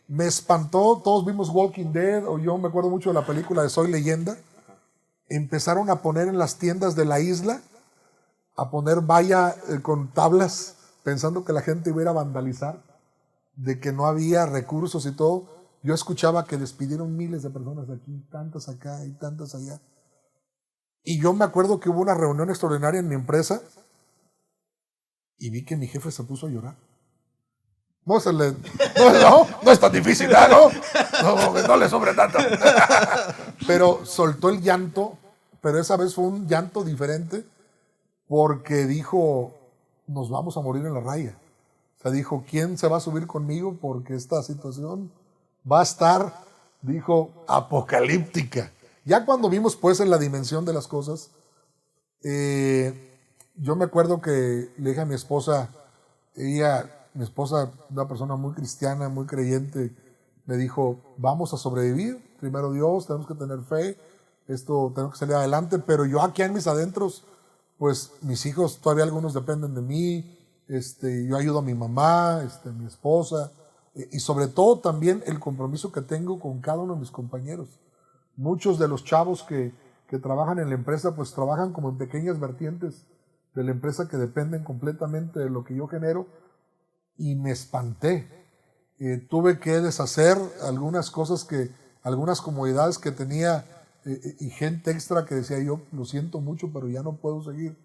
Me espantó, todos vimos Walking Dead, o yo me acuerdo mucho de la película de Soy Leyenda. Empezaron a poner en las tiendas de la isla, a poner valla con tablas, pensando que la gente iba a ir a vandalizar. de que no había recursos y todo, yo escuchaba que despidieron miles de personas de aquí, tantas acá y tantas allá. Y yo me acuerdo que hubo una reunión extraordinaria en mi empresa y vi que mi jefe se puso a llorar. No es tan difícil, no le sobre tanto. Pero soltó el llanto, pero esa vez fue un llanto diferente porque dijo, nos vamos a morir en la raya. O sea, dijo, ¿quién se va a subir conmigo? Porque esta situación va a estar, dijo, apocalíptica. Ya cuando vimos pues en la dimensión de las cosas, yo me acuerdo que le dije a mi esposa, mi esposa, una persona muy cristiana, muy creyente, me dijo, vamos a sobrevivir, primero Dios, tenemos que tener fe, esto tenemos que salir adelante, pero yo aquí en mis adentros, pues mis hijos, todavía algunos dependen de mí, yo ayudo a mi mamá, a mi esposa, y sobre todo también el compromiso que tengo con cada uno de mis compañeros. Muchos de los chavos que trabajan en la empresa, pues trabajan como en pequeñas vertientes de la empresa que dependen completamente de lo que yo genero, y me espanté. Tuve que deshacer algunas cosas, algunas comodidades que tenía, y gente extra que decía yo, lo siento mucho, pero ya no puedo seguir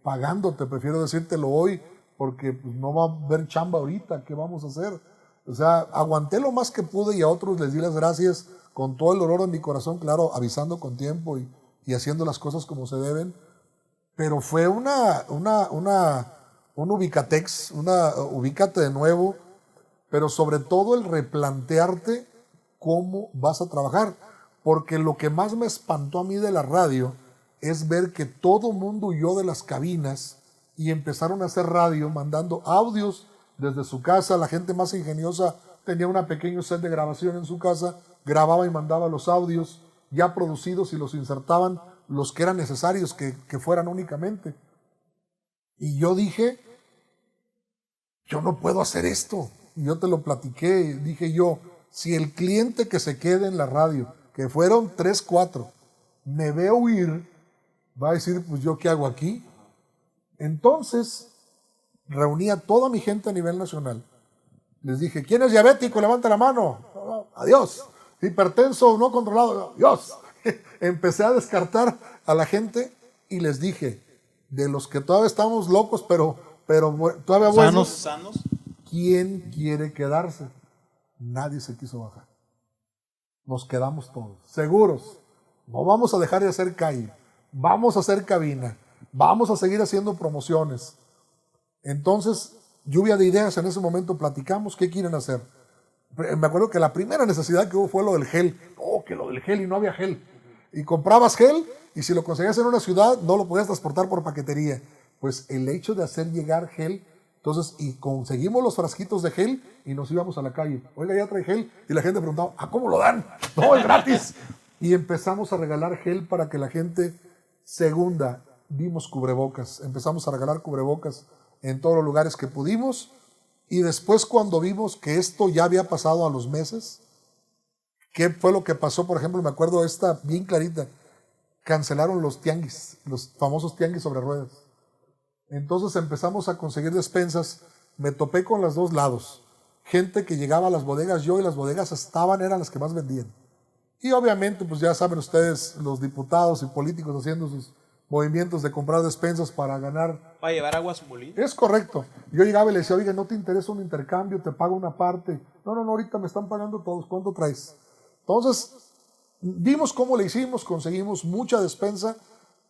pagándote, prefiero decírtelo hoy, porque pues, no va a haber chamba ahorita, ¿qué vamos a hacer? O sea, aguanté lo más que pude y a otros les di las gracias con todo el dolor en mi corazón, claro, avisando con tiempo y haciendo las cosas como se deben, pero fue un ubicatex, ubícate de nuevo, pero sobre todo el replantearte cómo vas a trabajar, porque lo que más me espantó a mí de la radio es ver que todo mundo huyó de las cabinas y empezaron a hacer radio mandando audios desde su casa. La gente más ingeniosa tenía una pequeña set de grabación en su casa, grababa y mandaba los audios ya producidos y los insertaban los que eran necesarios que fueran únicamente. Y yo dije, yo no puedo hacer esto. Y yo te lo platiqué, dije yo, si el cliente que se quede en la radio, que fueron 3, 4, me ve huir, va a decir, pues yo qué hago aquí. Entonces, reuní a toda mi gente a nivel nacional. Les dije, ¿quién es diabético? Levanta la mano. Adiós. Hipertenso, no controlado. Adiós. Empecé a descartar a la gente y les dije, de los que todavía estamos locos, pero todavía buenos, sanos, ¿quién quiere quedarse? Nadie se quiso bajar. Nos quedamos todos, seguros. No vamos a dejar de hacer calle, vamos a hacer cabina, vamos a seguir haciendo promociones. Entonces, lluvia de ideas, en ese momento platicamos, ¿qué quieren hacer? Me acuerdo que la primera necesidad que hubo fue lo del gel. Que lo del gel, y no había gel. Y comprabas gel, y si lo conseguías en una ciudad, no lo podías transportar por paquetería. Pues el hecho de hacer llegar gel, entonces, y conseguimos los frasquitos de gel, y nos íbamos a la calle. Oiga, ya trae gel. Y la gente preguntaba, ¿cómo lo dan? No, es gratis. Y empezamos a regalar gel para que la gente, segunda, dimos cubrebocas. Empezamos a regalar cubrebocas en todos los lugares que pudimos. Y después, cuando vimos que esto ya había pasado a los meses, ¿qué fue lo que pasó? Por ejemplo, me acuerdo esta bien clarita. Cancelaron los tianguis, los famosos tianguis sobre ruedas. Entonces empezamos a conseguir despensas. Me topé con los dos lados. Gente que llegaba a las bodegas, y las bodegas eran las que más vendían. Y obviamente, pues ya saben ustedes, los diputados y políticos haciendo sus movimientos de comprar despensas para ganar. ¿Para llevar agua a su molino? Es correcto. Yo llegaba y le decía, oiga, ¿no te interesa un intercambio? Te pago una parte. No, ahorita me están pagando todos. ¿Cuánto traes? Entonces, vimos cómo le hicimos, conseguimos mucha despensa,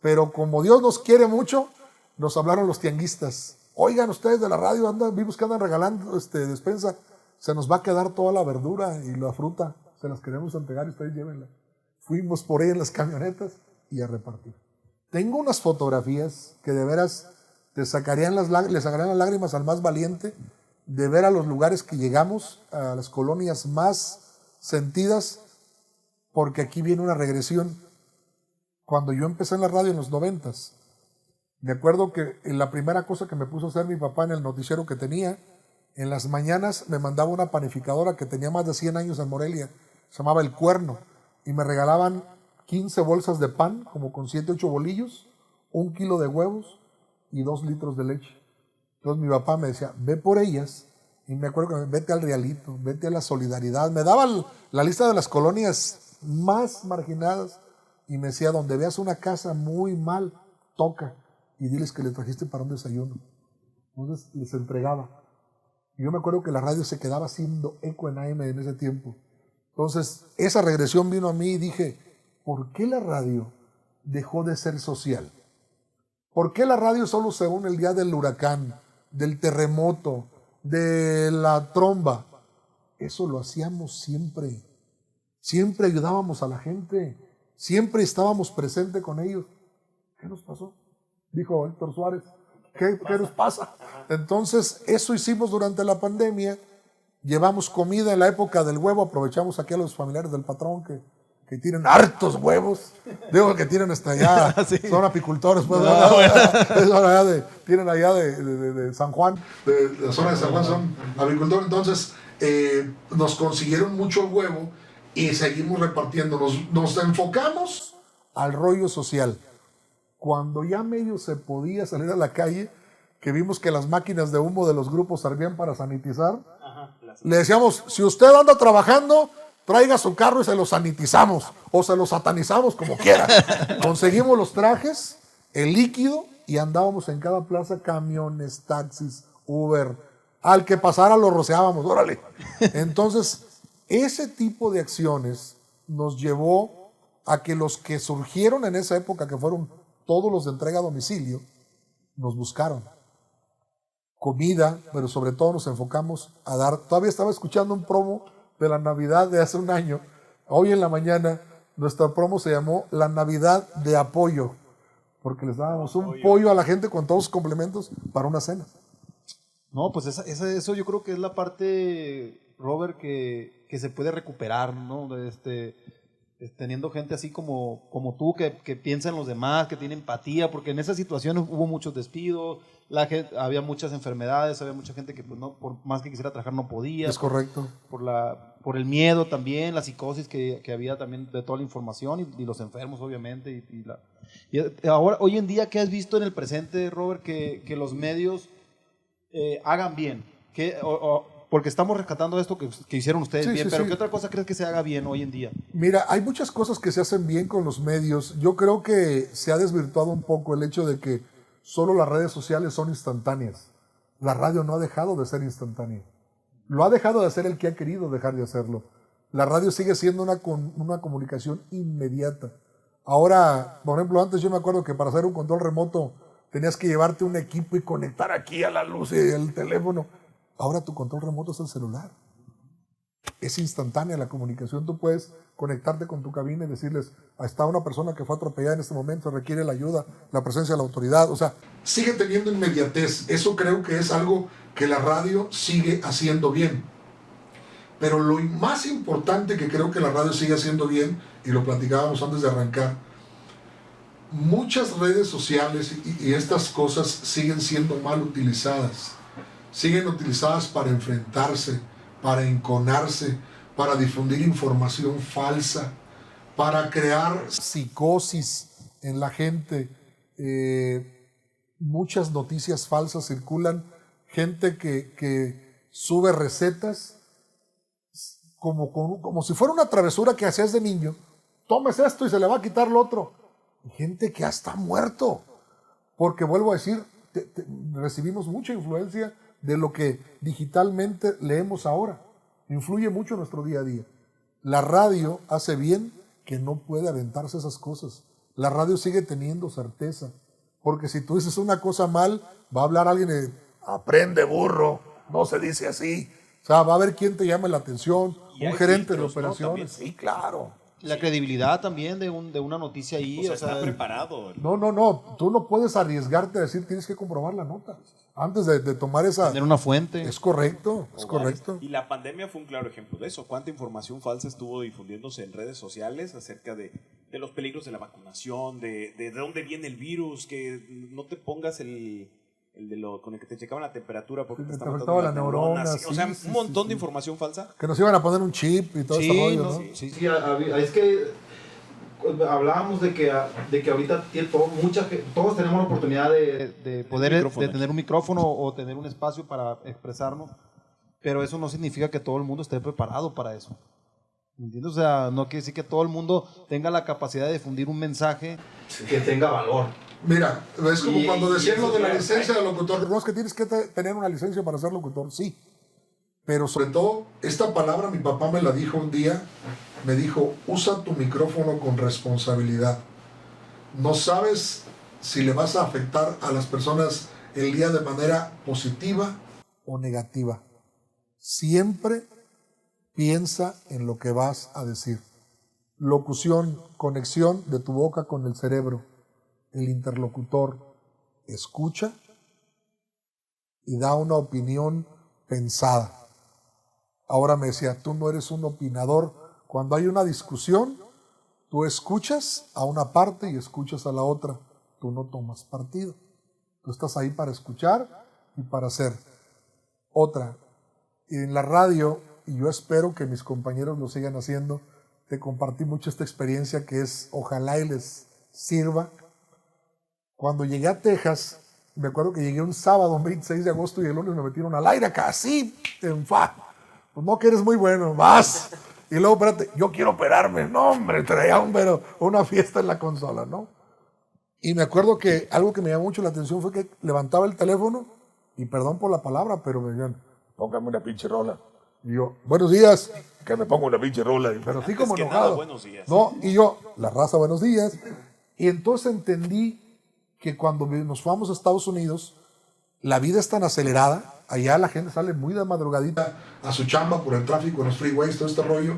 pero como Dios nos quiere mucho, nos hablaron los tianguistas. Oigan, ustedes de la radio, vimos que andan regalando despensa. Se nos va a quedar toda la verdura y la fruta. Se las queremos entregar y ustedes llévenla. Fuimos por ahí en las camionetas y a repartir. Tengo unas fotografías que de veras le sacarían las lágrimas al más valiente de ver a los lugares que llegamos, a las colonias más sentidas, porque aquí viene una regresión. Cuando yo empecé en la radio en los 90s, me acuerdo que la primera cosa que me puso a hacer mi papá en el noticiero que tenía, en las mañanas me mandaba una panificadora que tenía más de 100 años en Morelia, se llamaba El Cuerno, y me regalaban 15 bolsas de pan, como con 7, 8 bolillos, 1 kilo de huevos y 2 litros de leche. Entonces mi papá me decía, ve por ellas Y me acuerdo que vete al Realito, vete a la Solidaridad. Me daba la lista de las colonias más marginadas y me decía, donde veas una casa muy mal, toca y diles que le trajiste para un desayuno. Entonces les entregaba. Y yo me acuerdo que la radio se quedaba haciendo eco en AM en ese tiempo. Entonces esa regresión vino a mí y dije, ¿por qué la radio dejó de ser social? ¿Por qué la radio solo se une el día del huracán, del terremoto, de la tromba? Eso lo hacíamos siempre. Siempre ayudábamos a la gente. Siempre estábamos presentes con ellos. ¿Qué nos pasó? Dijo Héctor Suárez. ¿Qué nos pasa? Entonces, eso hicimos durante la pandemia. Llevamos comida en la época del huevo. Aprovechamos aquí a los familiares del patrón que tienen hartos huevos. Digo que tienen hasta allá. Sí. Son apicultores. Pues, tienen allá de San Juan. De la zona de San Juan son apicultores. Entonces, nos consiguieron mucho huevo y seguimos repartiendo. Nos enfocamos al rollo social. Cuando ya medio se podía salir a la calle, que vimos que las máquinas de humo de los grupos servían para sanitizar, le decíamos, si usted anda trabajando, traiga su carro y se lo sanitizamos, o se lo satanizamos, como quiera. Conseguimos los trajes, el líquido, y andábamos en cada plaza, camiones, taxis, Uber. Al que pasara lo rociábamos, órale. Entonces, ese tipo de acciones nos llevó a que los que surgieron en esa época, que fueron todos los de entrega a domicilio, nos buscaron comida, pero sobre todo nos enfocamos a dar. Todavía estaba escuchando un promo de la Navidad de hace un año. Hoy en la mañana nuestra promo se llamó La Navidad de Apoyo, porque les dábamos un pollo a la gente con todos los complementos para una cena. No, pues eso yo creo que es la parte, Robert, que se puede recuperar, ¿no? Teniendo gente así como tú, que piensa en los demás, que tiene empatía, porque en esa situación hubo muchos despidos, había muchas enfermedades, había mucha gente que pues, no, por más que quisiera trabajar no podía. Es correcto. Por el miedo también, la psicosis que había también de toda la información y los enfermos obviamente. Y ahora, hoy en día, ¿qué has visto en el presente, Robert, que los medios hagan bien? Porque estamos rescatando esto que hicieron ustedes bien, pero ¿qué otra cosa crees que se haga bien hoy en día? Mira, hay muchas cosas que se hacen bien con los medios. Yo creo que se ha desvirtuado un poco el hecho de que solo las redes sociales son instantáneas. La radio no ha dejado de ser instantánea. Lo ha dejado de hacer el que ha querido dejar de hacerlo. La radio sigue siendo una comunicación inmediata. Ahora, por ejemplo, antes yo me acuerdo que para hacer un control remoto tenías que llevarte un equipo y conectar aquí a la luz y el teléfono. Ahora tu control remoto es el celular. Es instantánea la comunicación. Tú puedes conectarte con tu cabina y decirles, está una persona que fue atropellada en este momento, requiere la ayuda, la presencia de la autoridad. O sea, sigue teniendo inmediatez. Eso creo que es algo que la radio sigue haciendo bien. Pero lo más importante que creo que la radio sigue haciendo bien, y lo platicábamos antes de arrancar, muchas redes sociales y estas cosas siguen siendo mal utilizadas. Siguen utilizadas para enfrentarse, para enconarse, para difundir información falsa, para crear psicosis en la gente. Muchas noticias falsas circulan, gente que sube recetas como si fuera una travesura que hacías de niño. Tomes esto y se le va a quitar lo otro. Gente que hasta ha muerto. Porque vuelvo a decir, recibimos mucha influencia de lo que digitalmente leemos ahora. Influye mucho en nuestro día a día. La radio hace bien que no puede aventarse esas cosas. La radio sigue teniendo certeza. Porque si tú dices una cosa mal, va a hablar alguien de, aprende burro, no se dice así. O sea, va a haber quien te llame la atención, un gerente de operaciones. Sí, claro. La credibilidad también de una noticia ahí. O sea, está preparado. No. Tú no puedes arriesgarte a decir, tienes que comprobar la nota. Antes de tomar esa... Tener una fuente. Es correcto, es correcto. Y la pandemia fue un claro ejemplo de eso. ¿Cuánta información falsa estuvo difundiéndose en redes sociales acerca de los peligros de la vacunación, de dónde viene el virus, que no te pongas con el que te checaban la temperatura porque te estaban matando las neuronas. O sea, un montón de información falsa. Que nos iban a poner un chip y todo ese rollo, ¿no? Sí, es que hablábamos de que ahorita todos tenemos la oportunidad de poder de tener un micrófono o tener un espacio para expresarnos, pero eso no significa que todo el mundo esté preparado para eso. ¿Me entiendes? O sea, no quiere decir que todo el mundo tenga la capacidad de difundir un mensaje que tenga valor. Mira, es como cuando decían lo de la licencia de locutor. No es que tienes que tener una licencia para ser locutor, sí. Pero sobre todo, esta palabra mi papá me la dijo un día, me dijo, usa tu micrófono con responsabilidad. No sabes si le vas a afectar a las personas el día de manera positiva o negativa. Siempre piensa en lo que vas a decir. Locución, conexión de tu boca con el cerebro. El interlocutor escucha y da una opinión pensada. Ahora me decía, tú no eres un opinador. Cuando hay una discusión, tú escuchas a una parte y escuchas a la otra. Tú no tomas partido. Tú estás ahí para escuchar y para hacer. Otra, en la radio, y yo espero que mis compañeros lo sigan haciendo, te compartí mucho esta experiencia que es, ojalá y les sirva. Cuando llegué a Texas, me acuerdo que llegué un sábado, 26 de agosto, y el lunes me metieron al aire casi en fa. Pues no, que eres muy bueno, vas. Y luego, espérate, yo quiero operarme. No, hombre, traía una fiesta en la consola, ¿no? Y me acuerdo que algo que me llamó mucho la atención fue que levantaba el teléfono, y perdón por la palabra, pero me decían, póngame una pinche rola. Y yo, buenos días, que me pongo una pinche rola. Pero así como enojado. Nada, buenos días. No, y yo, la raza, buenos días. Y entonces entendí que cuando nos fuimos a Estados Unidos, la vida es tan acelerada, allá la gente sale muy de madrugadita a su chamba por el tráfico en los freeways, todo este rollo.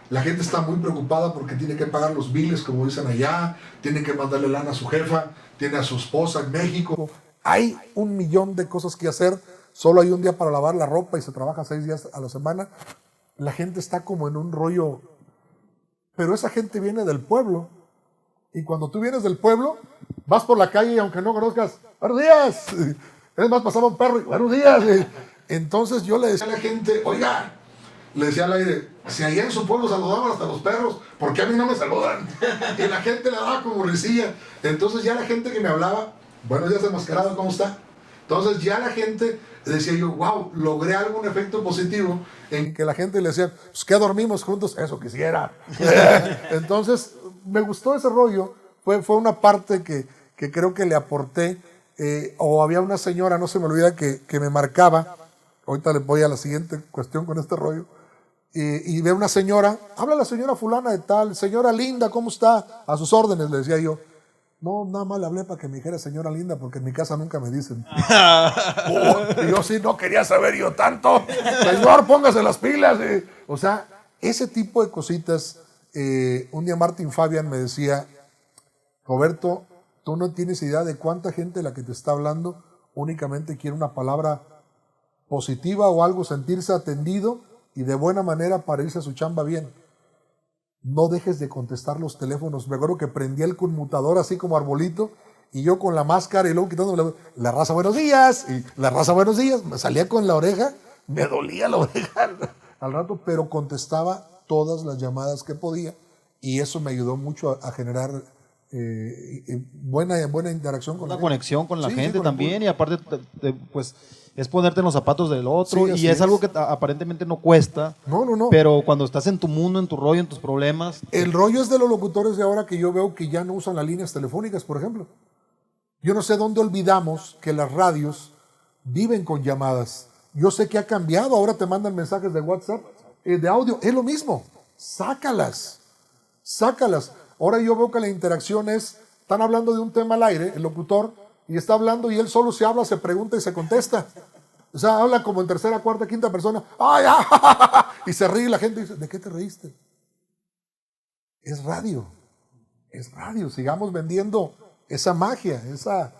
La gente está muy preocupada porque tiene que pagar los biles, como dicen allá, tiene que mandarle lana a su jefa, tiene a su esposa en México. Hay 1,000,000 de cosas que hacer, solo hay un día para lavar la ropa y se trabaja 6 días a la semana. La gente está como en un rollo, pero esa gente viene del pueblo. Y cuando tú vienes del pueblo, vas por la calle y aunque no conozcas, ¡buenos días! Es más, pasaba un perro y ¡buenos días! Entonces yo le decía a la gente, oiga, le decía al aire, si allá en su pueblo saludaban hasta los perros, ¿por qué a mí no me saludan? Y la gente le daba como risilla. Entonces ya la gente que me hablaba, buenos días enmascarado, ¿cómo está? Entonces ya la gente decía yo, wow, logré algún efecto positivo en que la gente le decía, pues ¿qué dormimos juntos? Eso quisiera. Entonces me gustó ese rollo, fue una parte que creo que le aporté, o había una señora, no se me olvida, que me marcaba, ahorita le voy a la siguiente cuestión con este rollo, y ve una señora, habla la señora fulana de tal, señora linda, ¿cómo está? A sus órdenes, le decía yo. No, nada más le hablé para que me dijera señora linda, porque en mi casa nunca me dicen. Y yo sí no quería saber yo tanto. Señor, póngase las pilas. O sea, ese tipo de cositas. Un día Martin Fabian me decía, Roberto, tú no tienes idea de cuánta gente la que te está hablando únicamente quiere una palabra positiva o algo, sentirse atendido y de buena manera para irse a su chamba bien. No dejes de contestar los teléfonos. Me acuerdo que prendía el conmutador así como arbolito y yo con la máscara y luego quitándome la raza buenos días y la raza buenos días. Me salía con la oreja, me dolía la oreja al rato, pero contestaba todas las llamadas que podía y eso me ayudó mucho a generar buena interacción con la gente. Una conexión con la gente también y aparte pues es ponerte en los zapatos del otro y es algo que aparentemente no cuesta. No. Pero cuando estás en tu mundo, en tu rollo, en tus problemas. El rollo es de los locutores de ahora que yo veo que ya no usan las líneas telefónicas, por ejemplo. Yo no sé dónde olvidamos que las radios viven con llamadas. Yo sé que ha cambiado, ahora te mandan mensajes de WhatsApp, de audio, es lo mismo. Sácalas. Ahora yo veo que la interacción es, están hablando de un tema al aire, el locutor, y está hablando y él solo se habla, se pregunta y se contesta. O sea, habla como en tercera, cuarta, quinta persona. ¡Ay, y se ríe y la gente dice, ¿de qué te reíste? Es radio. Sigamos vendiendo esa magia, esa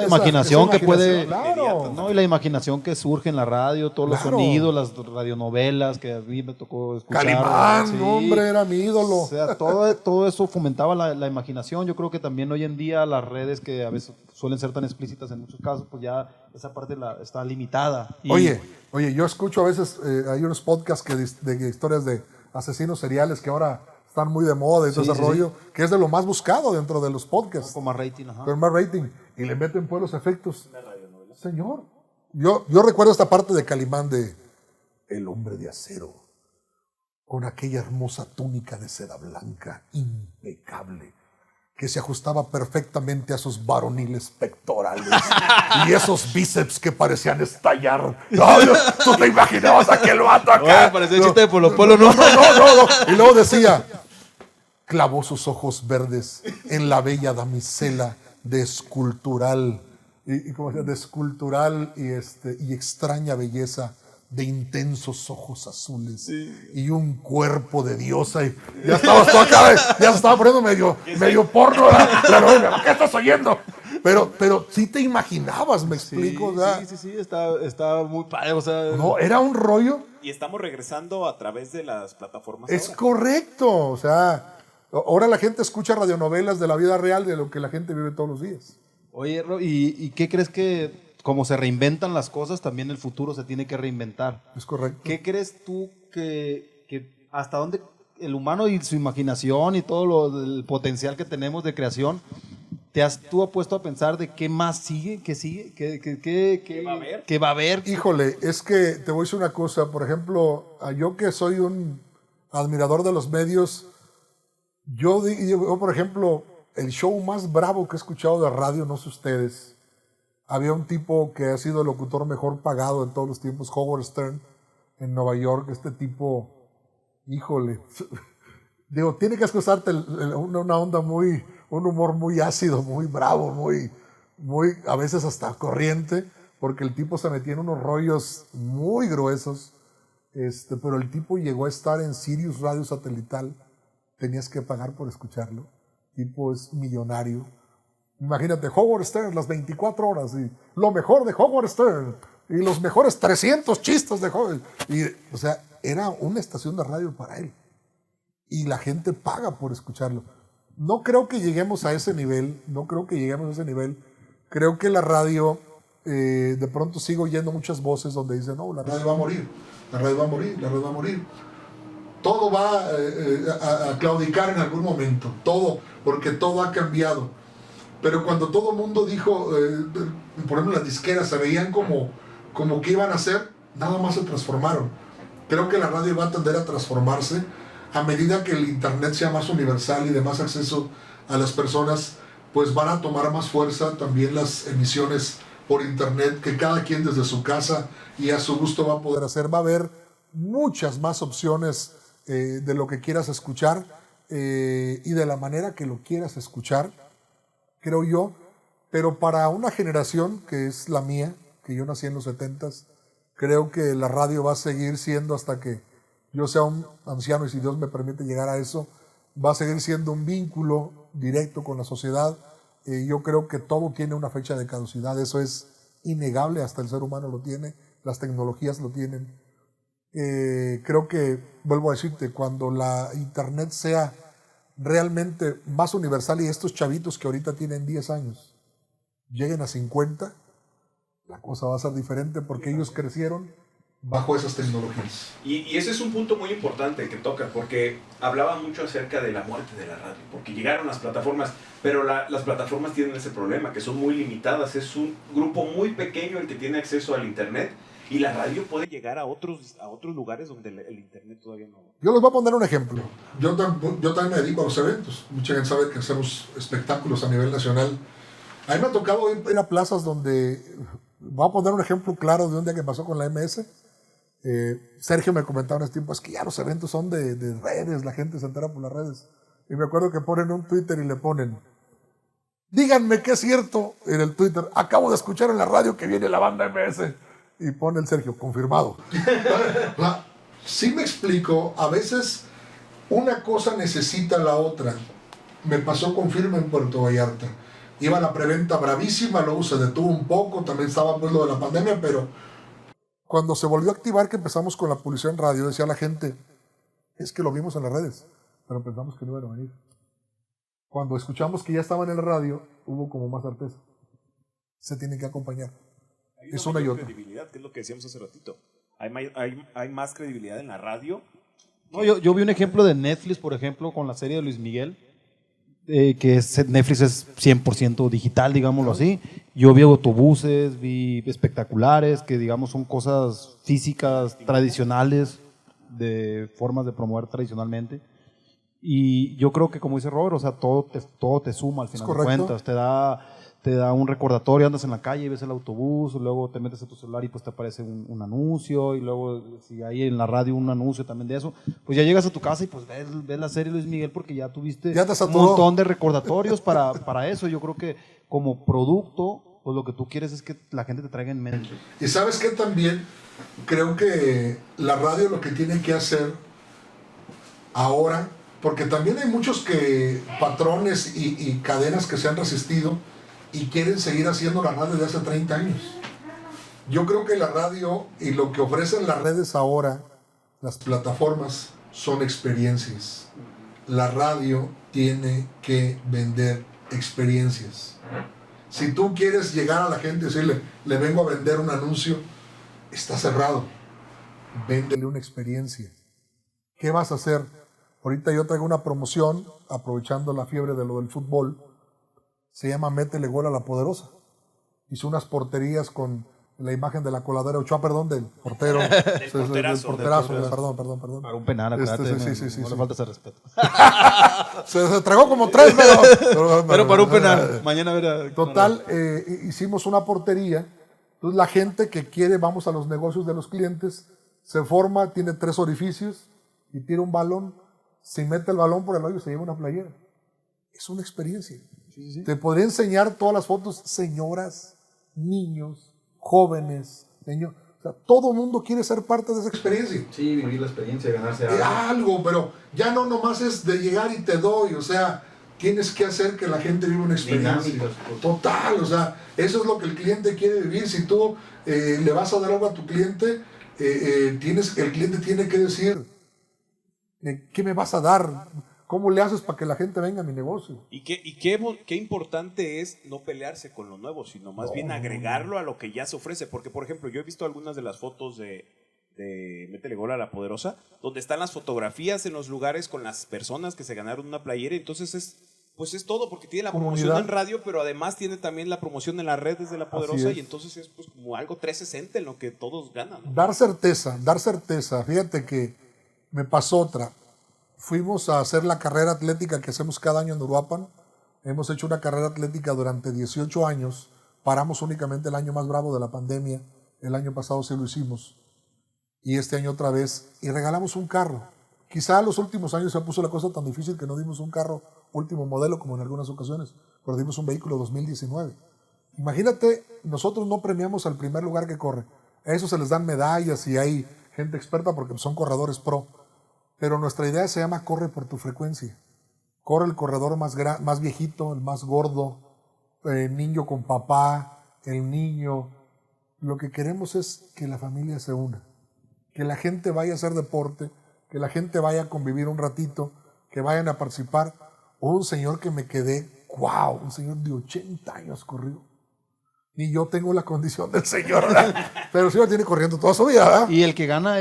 imaginación que puede, claro. ¿no? Y la imaginación que surge en la radio, todos los sonidos, las radionovelas que a mí me tocó escuchar. Calimán, hombre, era mi ídolo. O sea, todo eso fomentaba la imaginación. Yo creo que también hoy en día las redes que a veces suelen ser tan explícitas en muchos casos, pues ya esa parte está limitada. Oye, yo escucho a veces, hay unos podcasts de historias de asesinos seriales que ahora están muy de moda y todo ese rollo, que es de lo más buscado dentro de los podcasts. Con más rating, Con más rating. Y le meten pues los efectos. Señor, Yo recuerdo esta parte de Calimán de El hombre de acero, con aquella hermosa túnica de seda blanca, impecable, que se ajustaba perfectamente a sus varoniles pectorales y esos bíceps que parecían estallar. ¡Ay, tú te imaginabas a aquel vato acá! Oh, parecía chiste de Polo Polo, ¿no? No. Y luego decía, clavó sus ojos verdes en la bella damisela de escultural, de escultural y extraña belleza, de intensos ojos azules, sí, y un cuerpo de diosa. Y ya estabas tú acá, ya se estaba poniendo medio porno la novela. ¿Qué estás oyendo? Pero sí te imaginabas, me explico. Sí, o sea, sí, está muy padre. O sea, no, era un rollo. Y estamos regresando a través de las plataformas. Es ahora. Correcto. O sea, ahora la gente escucha radionovelas de la vida real, de lo que la gente vive todos los días. Oye, ¿y qué crees que, como se reinventan las cosas, también el futuro se tiene que reinventar? Es correcto. ¿Qué crees tú que hasta dónde el humano y su imaginación y todo el potencial que tenemos de creación, tú has puesto a pensar de qué más sigue, qué sigue, qué va a haber? ¿Qué va a haber? Híjole, es que te voy a decir una cosa. Por ejemplo, yo que soy un admirador de los medios, yo por ejemplo, el show más bravo que he escuchado de radio, no sé ustedes, había un tipo que ha sido el locutor mejor pagado en todos los tiempos, Howard Stern, en Nueva York. Este tipo, híjole, digo, tiene que excusarte una onda un humor muy ácido, muy bravo, muy, a veces hasta corriente, porque el tipo se metía en unos rollos muy gruesos, pero el tipo llegó a estar en Sirius Radio Satelital, tenías que pagar por escucharlo, el tipo es millonario. Imagínate, Howard Stern, las 24 horas, y lo mejor de Howard Stern, y los mejores 300 chistes de Howard. O sea, era una estación de radio para él. Y la gente paga por escucharlo. No creo que lleguemos a ese nivel, Creo que la radio, de pronto sigo oyendo muchas voces donde dicen, no, la radio va a morir, la radio va a morir. Todo va a claudicar en algún momento, todo, porque todo ha cambiado. Pero cuando todo el mundo dijo, por ejemplo, las disqueras se veían como que iban a ser, nada más se transformaron. Creo que la radio va a tender a transformarse a medida que el internet sea más universal y de más acceso a las personas, pues van a tomar más fuerza también las emisiones por internet, que cada quien desde su casa y a su gusto va a poder hacer. Va a haber muchas más opciones de lo que quieras escuchar y de la manera que lo quieras escuchar, creo yo. Pero para una generación que es la mía, que yo nací en los 70s, creo que la radio va a seguir siendo, hasta que yo sea un anciano, y si Dios me permite llegar a eso, va a seguir siendo un vínculo directo con la sociedad. Yo creo que todo tiene una fecha de caducidad, eso es innegable, hasta el ser humano lo tiene, las tecnologías lo tienen. Creo que, vuelvo a decirte, cuando la internet sea realmente más universal y estos chavitos que ahorita tienen 10 años lleguen a 50, la cosa va a ser diferente, porque ellos crecieron bajo esas tecnologías. Y ese es un punto muy importante que toca, porque hablaba mucho acerca de la muerte de la radio, porque llegaron las plataformas, pero las plataformas tienen ese problema, que son muy limitadas, es un grupo muy pequeño el que tiene acceso al internet, y la radio puede llegar a otros lugares donde el internet todavía no. Yo les voy a poner un ejemplo. Yo también me dedico a los eventos. Mucha gente sabe que hacemos espectáculos a nivel nacional. A mí me ha tocado ir a plazas donde, voy a poner un ejemplo claro de un día que pasó con la MS. Sergio me comentaba en ese tiempo, es que ya los eventos son de redes, la gente se entera por las redes. Y me acuerdo que ponen un Twitter y le ponen, díganme que es cierto, en el Twitter, acabo de escuchar en la radio que viene la banda MS. Y pone el Sergio, confirmado. Sí me explico, a veces una cosa necesita la otra. Me pasó con Firme en Puerto Vallarta. Iba a la preventa bravísima, luego se detuvo un poco, también estaba pues lo de la pandemia, pero cuando se volvió a activar, que empezamos con la publicidad en radio, decía la gente, es que lo vimos en las redes, pero pensamos que no iban a venir. Cuando escuchamos que ya estaban en la radio, hubo como más certeza. Se tiene que acompañar. Es una y otra. Credibilidad, que es lo que decíamos hace ratito. Hay más credibilidad en la radio. No, yo vi un ejemplo de Netflix, por ejemplo, con la serie de Luis Miguel, que Netflix es 100% digital, digámoslo así, Yo vi autobuses, vi espectaculares, que digamos son cosas físicas, tradicionales, de formas de promover tradicionalmente. Y yo creo que, como dice Robert, o sea, todo te suma al final de cuentas. Te da un recordatorio, andas en la calle y ves el autobús, luego te metes a tu celular y pues te aparece un anuncio, y luego si hay en la radio un anuncio también de eso, pues ya llegas a tu casa y pues ves la serie Luis Miguel, porque ya tuviste un montón de recordatorios para eso. Yo creo que como producto, pues lo que tú quieres es que la gente te traiga en mente. Y sabes que también creo que la radio lo que tiene que hacer ahora, porque también hay muchos patrones y cadenas que se han resistido y quieren seguir haciendo la radio de hace 30 años. Yo creo que la radio y lo que ofrecen las redes ahora, las plataformas, son experiencias. La radio tiene que vender experiencias. Si tú quieres llegar a la gente y decirle, le vengo a vender un anuncio, está cerrado. Véndele una experiencia. ¿Qué vas a hacer? Ahorita yo traigo una promoción, aprovechando la fiebre de lo del fútbol. Se llama Métele Gol a la Poderosa. Hizo unas porterías con la imagen de la coladera Ochoa, perdón, del portero. Del porterazo. Perdón. Para un penal, acuérdate, no le falta ese respeto. se tragó como 3, pero para un penal. Mañana verá. Total, hicimos una portería. Entonces la gente que quiere, vamos a los negocios de los clientes, se forma, tiene 3 orificios y tira un balón. Si mete el balón por el hoyo, se lleva una playera. Es una experiencia. Sí. Te podría enseñar todas las fotos, señoras, niños, jóvenes, niños. O sea, todo el mundo quiere ser parte de esa experiencia. Sí, vivir la experiencia, ganarse algo. Pero ya no nomás es de llegar y te doy. O sea, tienes que hacer que la gente viva una experiencia. Total, o sea, eso es lo que el cliente quiere vivir. Si tú le vas a dar algo a tu cliente, el cliente tiene que decir, ¿qué me vas a dar? ¿Cómo le haces para que la gente venga a mi negocio? Y qué importante es no pelearse con lo nuevo, sino más bien agregarlo a lo que ya se ofrece. Porque, por ejemplo, yo he visto algunas de las fotos de Métele Gol a la Poderosa, donde están las fotografías en los lugares con las personas que se ganaron una playera. Entonces es todo, porque tiene la promoción en radio, pero además tiene también la promoción en las redes de la Poderosa, y entonces es pues como algo 360 en lo que todos ganan, ¿no? Dar certeza. Fíjate que me pasó otra. Fuimos a hacer la carrera atlética que hacemos cada año en Uruapan. Hemos hecho una carrera atlética durante 18 años. Paramos únicamente el año más bravo de la pandemia. El año pasado sí lo hicimos. Y este año otra vez. Y regalamos un carro. Quizá en los últimos años se puso la cosa tan difícil que no dimos un carro último modelo como en algunas ocasiones. Pero dimos un vehículo 2019. Imagínate, nosotros no premiamos al primer lugar que corre. A eso se les dan medallas y hay gente experta porque son corredores pro. Pero nuestra idea se llama Corre por tu frecuencia. Corre el corredor más viejito, el más gordo, el niño con papá, el niño. Lo que queremos es que la familia se una, que la gente vaya a hacer deporte, que la gente vaya a convivir un ratito, que vayan a participar. Un señor que me quedé, wow, un señor de 80 años corrió. Ni yo tengo la condición del señor, ¿verdad? Pero el señor tiene corriendo toda su vida, ¿verdad? Y el que gana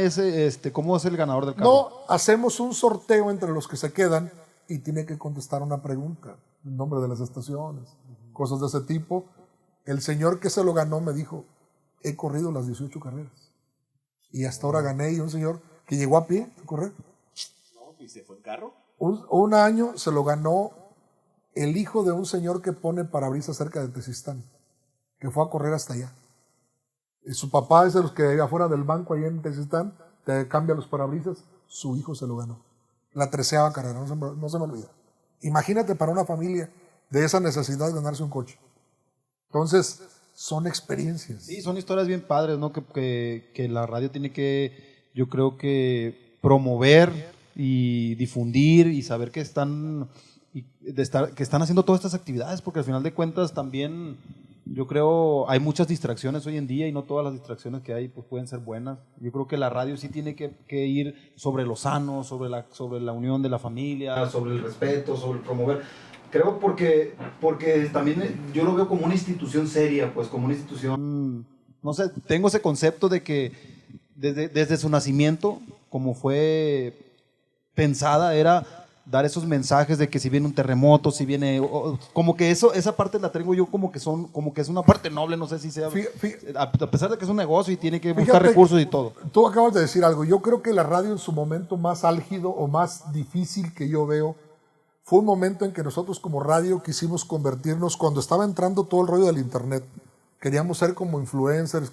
¿cómo es el ganador del carro? No, hacemos un sorteo entre los que se quedan y tiene que contestar una pregunta, el nombre de las estaciones, cosas de ese tipo. El señor que se lo ganó me dijo, he corrido las 18 carreras y hasta ahora gané. Y un señor que llegó a pie a correr. No, ¿y se fue en carro? Un año se lo ganó el hijo de un señor que pone parabrisas cerca de Tezistán, que fue a correr hasta allá. Y su papá es de los que afuera del banco allá en Tezistán te cambia los parabrisas. Su hijo se lo ganó. La 13ª carrera, no se me olvida. Imagínate para una familia de esa necesidad de ganarse un coche. Entonces, son experiencias. Sí, son historias bien padres, ¿no? Que la radio tiene que, yo creo que promover y difundir y saber que están haciendo todas estas actividades, porque al final de cuentas también yo creo hay muchas distracciones hoy en día y no todas las distracciones que hay pues pueden ser buenas. Yo creo que la radio sí tiene que ir sobre lo sano, sobre la unión de la familia, sobre el respeto, sobre el promover. Creo porque también yo lo veo como una institución seria, pues como una institución, no sé, tengo ese concepto de que desde su nacimiento, como fue pensada, era dar esos mensajes de que si viene un terremoto, si viene, como que esa parte la tengo yo como que es una parte noble, no sé si sea, a pesar de que es un negocio y tiene que buscar recursos y todo. Tú acabas de decir algo, yo creo que la radio en su momento más álgido o más difícil que yo veo, fue un momento en que nosotros como radio quisimos convertirnos, cuando estaba entrando todo el rollo del internet, queríamos ser como influencers,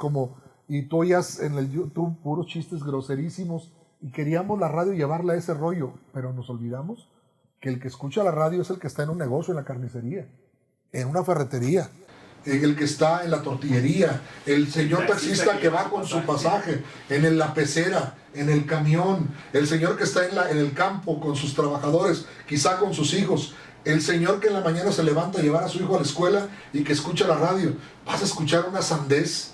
y tú oías en el YouTube puros chistes groserísimos, y queríamos la radio llevarla a ese rollo, pero nos olvidamos que el que escucha la radio es el que está en un negocio, en la carnicería, en una ferretería, el que está en la tortillería, el señor taxista que va con su pasaje, en la pecera, en el camión, el señor que está en el campo con sus trabajadores, quizá con sus hijos, el señor que en la mañana se levanta a llevar a su hijo a la escuela y que escucha la radio. Vas a escuchar una sandez.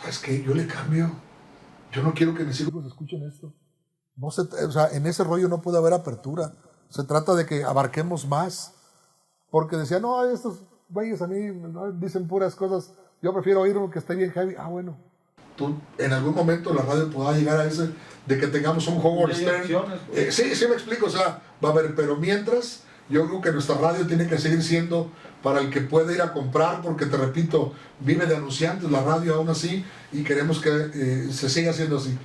¿Sabes qué? Yo le cambio. Yo no quiero que mis hijos escuchen esto. O sea, en ese rollo no puede haber apertura. Se trata de que abarquemos más. Porque decían, no, estos güeyes a mí dicen puras cosas. Yo prefiero oír uno que esté bien heavy. Ah, bueno. Tú, en algún momento la radio podrá llegar a ese de que tengamos un Howard Stern. Sí me explico. O sea, va a haber, pero mientras, yo creo que nuestra radio tiene que seguir siendo para el que puede ir a comprar, porque te repito, vive de anunciantes la radio aún así, y queremos que se siga haciendo así.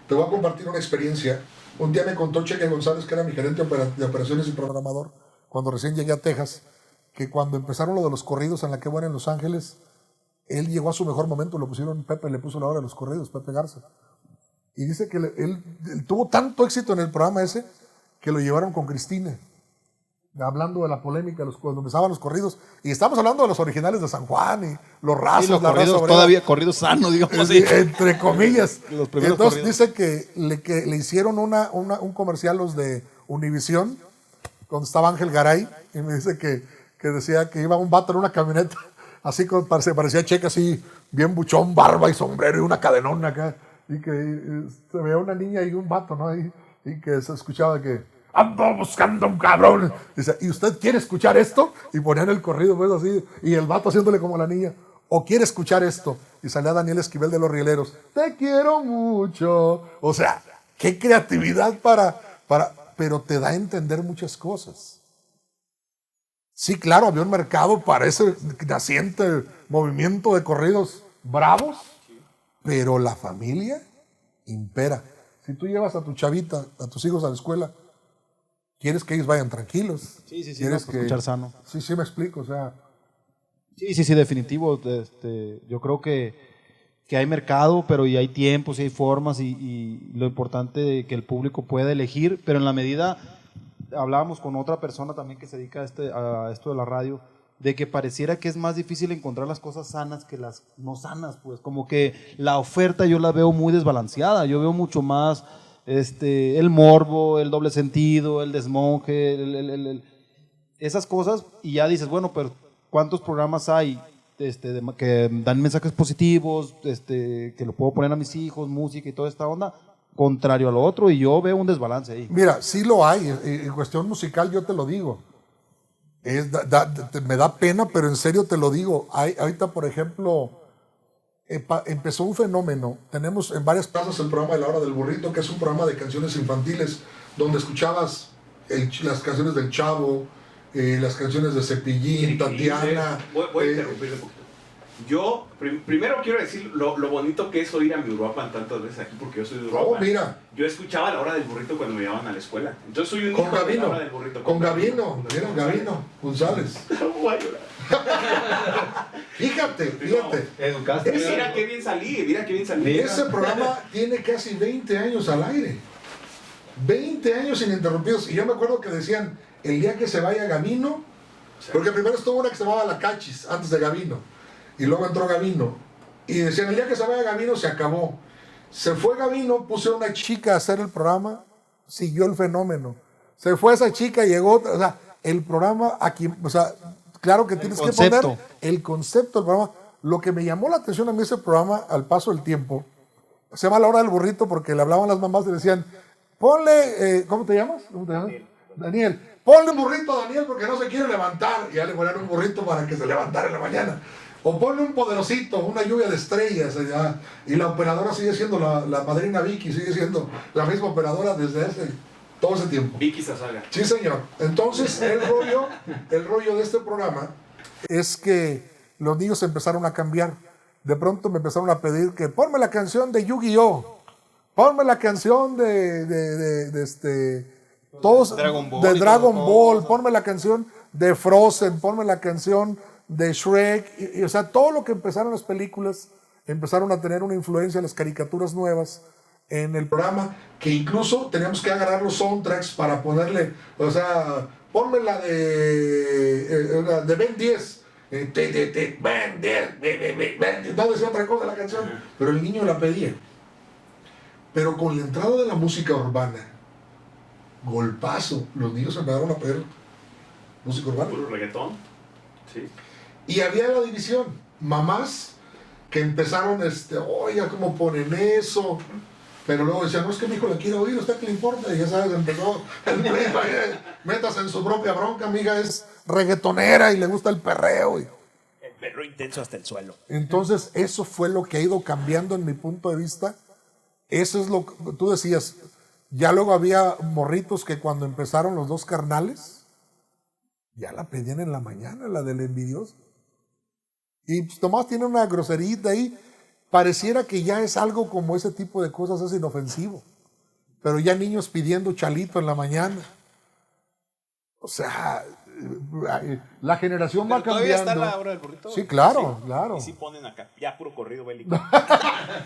Te voy a compartir una experiencia. Un día me contó Cheque González, que era mi gerente de operaciones y programador, cuando recién llegué a Texas, que cuando empezaron lo de los corridos en la que buena en Los Ángeles, él llegó a su mejor momento, lo pusieron, Pepe le puso la hora de los corridos, Pepe Garza. Y dice que él tuvo tanto éxito en el programa ese, que lo llevaron con Cristina, hablando de la polémica cuando empezaban los corridos, y estamos hablando de los originales de San Juan y los rasos, sí, los corridos, todavía corridos sanos, digamos así. Entre comillas. Los primeros entonces corridos. Dice que le hicieron un comercial los de Univisión, donde estaba Ángel Garay, y me dice que decía que iba un vato en una camioneta, así como parecía Cheque, así bien buchón, barba y sombrero y una cadenona acá, y que se veía una niña y un vato, ¿no? Y que se escuchaba que ando buscando un cabrón. Dice, ¿y usted quiere escuchar esto? Y ponían el corrido, pues así, y el vato haciéndole como a la niña, ¿o quiere escuchar esto? Y salía Daniel Esquivel de Los Rieleros, te quiero mucho. O sea, qué creatividad pero te da a entender muchas cosas. Sí, claro, había un mercado para ese naciente movimiento de corridos bravos, pero la familia impera. Si tú llevas a tu chavita, a tus hijos a la escuela, quieres que ellos vayan tranquilos. Sí, quieres no, escuchar sano. Sí, me explico, o sea. Sí, definitivo. Yo creo que hay mercado, pero y hay tiempos y hay formas y lo importante es que el público pueda elegir, pero en la medida, hablábamos con otra persona también que se dedica a esto de la radio, de que pareciera que es más difícil encontrar las cosas sanas que las no sanas, pues como que la oferta yo la veo muy desbalanceada, yo veo mucho más el morbo, el doble sentido, el desmonje, esas cosas, y ya dices, bueno, pero ¿cuántos programas hay que dan mensajes positivos, que lo puedo poner a mis hijos, música y toda esta onda, contrario a lo otro, y yo veo un desbalance ahí? Mira, sí lo hay, en cuestión musical yo te lo digo. Me da pena, pero en serio te lo digo. Ahorita, por ejemplo, empezó un fenómeno. Tenemos en varias plazas el programa de La Hora del Burrito, que es un programa de canciones infantiles, donde escuchabas las canciones del Chavo, las canciones de Cepillín, Tatiana. Voy a interrumpirle un poquito. Yo, primero quiero decir lo bonito que es oír a mi Uruapan tantas veces aquí, porque yo soy de Uruapan. Oh, mira. Yo escuchaba La Hora del Burrito cuando me llevaban a la escuela. Entonces soy un Con hijo Gavino, de La Hora del Burrito. Con Gavino González. Fíjate. Educaste. Mira qué bien salí. Ese programa tiene casi 20 años al aire. 20 años ininterrumpidos. Y yo me acuerdo que decían, el día que se vaya Gavino, porque primero estuvo una que se llamaba La Cachis, antes de Gavino. Y luego entró Gavino. Y decían, el día que se vaya Gavino se acabó. Se fue Gavino, puse a una chica a hacer el programa, siguió el fenómeno. Se fue esa chica, llegó otra. O sea, el programa aquí, o sea, claro que tienes que poner el concepto del programa. Lo que me llamó la atención a mí ese programa, al paso del tiempo, se llama La Hora del Burrito porque le hablaban las mamás y le decían, ponle, ¿cómo te llamas? Daniel. Ponle un burrito a Daniel porque no se quiere levantar. Y ya le ponían un burrito para que se levantara en la mañana. O ponle un poderosito, una lluvia de estrellas allá. Y la operadora sigue siendo la madrina Vicky, sigue siendo la misma operadora desde ese todo ese tiempo. Vicky Sasaga. Sí, señor. Entonces, el rollo de este programa es que los niños empezaron a cambiar. De pronto me empezaron a pedir que ponme la canción de Yu-Gi-Oh! Ponme la canción todos de Dragon Ball, ponme la canción de Frozen, ponme la canción de Shrek, o sea, todo lo que empezaron las películas, empezaron a tener una influencia en las caricaturas nuevas en el programa, que incluso teníamos que agarrar los soundtracks para ponerle, o sea, ponme la de Ben 10, Ben 10, no decía otra cosa la canción, pero el niño la pedía. Pero con la entrada de la música urbana, golpazo, los niños empezaron a pedir música urbana. ¿Puro reggaetón? Sí. Y había la división, mamás que empezaron, oiga, ¿cómo ponen eso? Pero luego decían, no, es que mi hijo le quiere oír, ¿usted qué le importa? Y ya sabes, empezó el pleito, metas en su propia bronca, mi hija es reggaetonera y le gusta el perreo. El perreo intenso hasta el suelo. Entonces, eso fue lo que ha ido cambiando en mi punto de vista. Eso es lo que tú decías. Ya luego había morritos que cuando empezaron los dos carnales, ya la pedían en la mañana, la del envidioso. Y pues nomás tiene una groserita ahí. Pareciera que ya es algo como ese tipo de cosas, es inofensivo. Pero ya niños pidiendo chalito en la mañana. O sea, la generación va cambiando. ¿Todavía está la hora del burrito? Sí, claro, sí, claro. Y sí ponen acá, ya puro corrido bélico.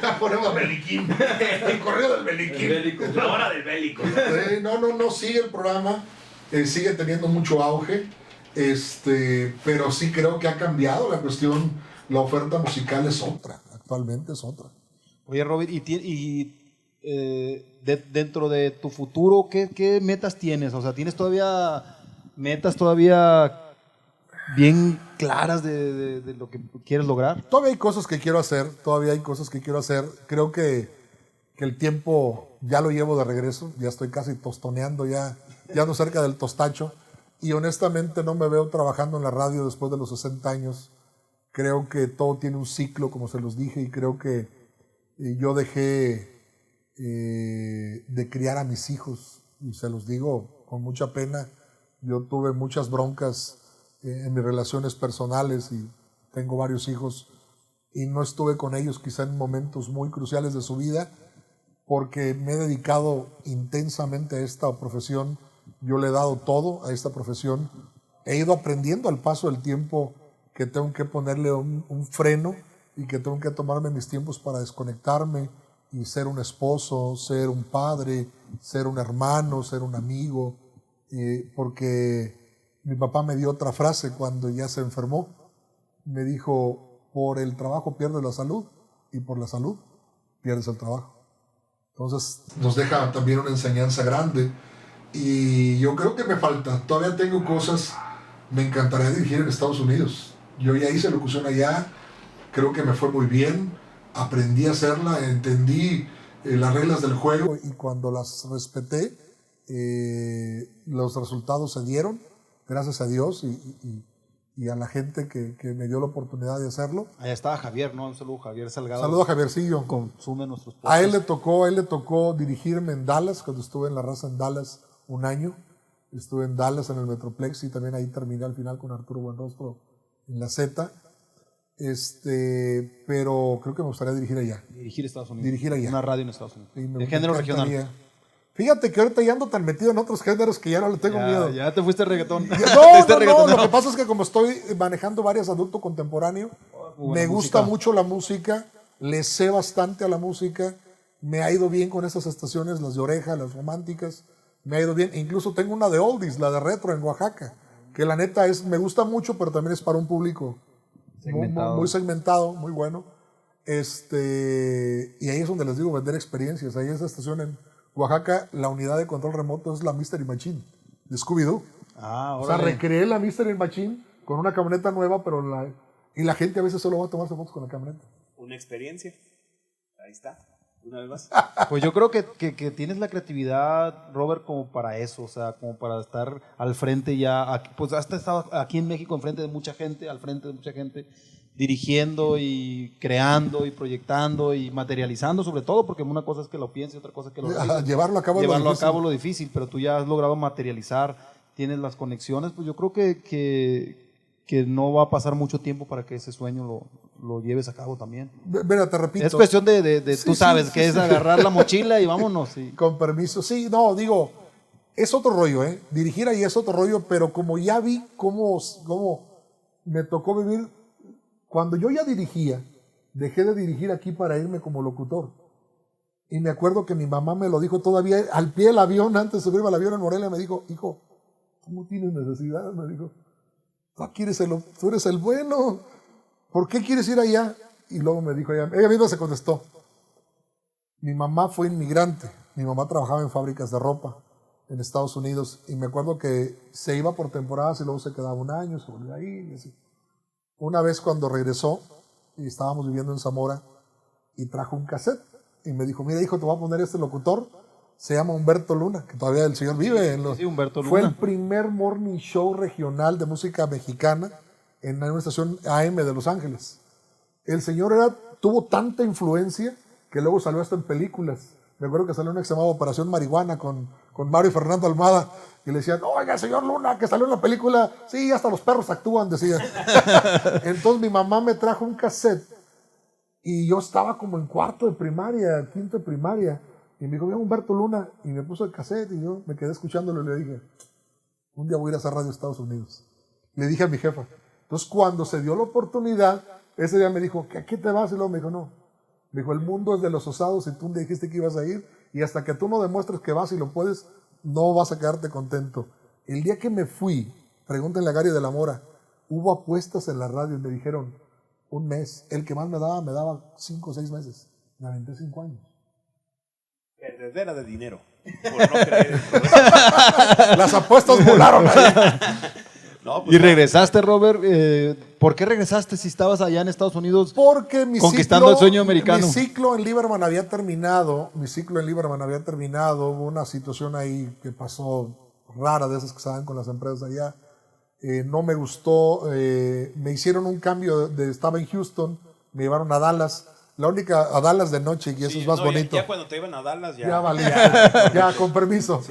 Ya ponemos Beliquín. El corrido del Beliquín. La hora del bélico. No, sigue el programa. Sigue teniendo mucho auge. Pero sí creo que ha cambiado la cuestión. La oferta musical es otra. Actualmente es otra. Oye, Robert, dentro de tu futuro, ¿qué metas tienes? O sea, ¿tienes todavía metas bien claras de lo que quieres lograr? Todavía hay cosas que quiero hacer. Creo que el tiempo ya lo llevo de regreso. Ya estoy casi tostoneando, ya ando cerca del tostacho. Y honestamente no me veo trabajando en la radio después de los 60 años. Creo que todo tiene un ciclo, como se los dije, y creo que yo dejé de criar a mis hijos. Y se los digo con mucha pena. Yo tuve muchas broncas en mis relaciones personales y tengo varios hijos y no estuve con ellos quizá en momentos muy cruciales de su vida porque me he dedicado intensamente a esta profesión. Yo le he dado todo a esta profesión. He ido aprendiendo al paso del tiempo que tengo que ponerle un freno y que tengo que tomarme mis tiempos para desconectarme y ser un esposo, ser un padre, ser un hermano, ser un amigo. Porque mi papá me dio otra frase cuando ya se enfermó. Me dijo, por el trabajo pierdes la salud y por la salud pierdes el trabajo. Entonces nos deja también una enseñanza grande y yo creo que me falta. Todavía tengo cosas, me encantaría dirigir en Estados Unidos. Yo ya hice locución allá, creo que me fue muy bien, aprendí a hacerla, entendí las reglas del juego y cuando las respeté, los resultados se dieron, gracias a Dios y a la gente que me dio la oportunidad de hacerlo. Allá estaba Javier, ¿no? Un saludo, Javier Salgado. Saludo a Javiercillo. Consume nuestros podcasts. A él le tocó dirigirme en Dallas, cuando estuve en La Raza en Dallas un año. Estuve en Dallas en el Metroplex y también ahí terminé al final con Arturo Buenrostro en la Z. Pero creo que me gustaría dirigir allá. Dirigir Estados Unidos. Dirigir allá. Una radio en Estados Unidos. El género regional. Fíjate que ahorita ya ando tan metido en otros géneros que ya no le tengo miedo. Ya te fuiste reggaetón. No, lo que pasa es que como estoy manejando varias adulto contemporáneo, me gusta mucho la música, le sé bastante a la música, me ha ido bien con esas estaciones, las de oreja, las románticas, me ha ido bien. Incluso tengo una de oldies, la de retro en Oaxaca, que la neta me gusta mucho, pero también es para un público muy segmentado, muy bueno. Y ahí es donde les digo vender experiencias. Ahí esa estación en Oaxaca, la unidad de control remoto es la Mystery Machine de Scooby-Doo. O sea, recreé la Mystery Machine con una camioneta nueva, pero la gente a veces solo va a tomarse fotos con la camioneta. Una experiencia. Ahí está. una vez más. Pues yo creo que tienes la creatividad, Robert, como para eso, o sea, como para estar al frente ya, pues has estado aquí en México al frente de mucha gente, dirigiendo y creando y proyectando y materializando sobre todo, porque una cosa es que lo piense y otra cosa es que lo realice. Llevarlo a cabo lo difícil, pero tú ya has logrado materializar, tienes las conexiones, pues yo creo que no va a pasar mucho tiempo para que ese sueño lo lleves a cabo también. Mira, te repito. Es cuestión de tú sabes, que es agarrar la mochila y vámonos. Con permiso. Sí, no, digo, es otro rollo, ¿eh? Dirigir ahí es otro rollo, pero como ya vi cómo me tocó vivir, cuando yo ya dirigía, dejé de dirigir aquí para irme como locutor. Y me acuerdo que mi mamá me lo dijo todavía al pie del avión, antes de subirme al avión en Morelia, me dijo, hijo, tú no tienes necesidad, me dijo. Tú eres el bueno. ¿Por qué quieres ir allá? Y luego me dijo ella misma se contestó. Mi mamá fue inmigrante. Mi mamá trabajaba en fábricas de ropa en Estados Unidos. Y me acuerdo que se iba por temporadas y luego se quedaba un año, se volvía a ir. Y así. Una vez cuando regresó, y estábamos viviendo en Zamora, y trajo un cassette. Y me dijo, mira hijo, te voy a poner este locutor. Se llama Humberto Luna, que todavía el señor vive. Sí, Humberto Luna. Fue el primer morning show regional de música mexicana en una estación AM de Los Ángeles. El señor tuvo tanta influencia que luego salió hasta en películas. Me acuerdo que salió una que se llamaba Operación Marihuana con Mario y Fernando Almada. Y le decían, oiga, señor Luna, que salió en la película. Sí, hasta los perros actúan, decían. Entonces mi mamá me trajo un cassette y yo estaba como en quinto de primaria. Y me dijo, mira Humberto Luna, y me puso el cassette y yo me quedé escuchándolo y le dije, un día voy a ir a hacer radio a Estados Unidos. Le dije a mi jefa. Entonces cuando se dio la oportunidad, ese día me dijo, ¿a qué te vas? Y luego me dijo, no. Me dijo, el mundo es de los osados y tú me dijiste que ibas a ir y hasta que tú no demuestres que vas y lo puedes, no vas a quedarte contento. El día que me fui, pregúntenle a Gary de la Mora, hubo apuestas en la radio y me dijeron, un mes. El que más me daba 5 o 6 meses. Me aventé 5 años. Perdedera de dinero. Por no creer. Las apuestas volaron ahí. No, pues y regresaste, Robert. ¿Por qué regresaste si estabas allá en Estados Unidos porque conquistando el sueño americano? Mi ciclo en Lieberman había terminado. Hubo una situación ahí que pasó rara de esas que se dan con las empresas allá. No me gustó. Me hicieron un cambio. Estaba en Houston. Me llevaron a Dallas. A Dallas de noche, y eso es más bonito. Ya cuando te iban a Dallas, ya. Ya valía. Ya, con permiso.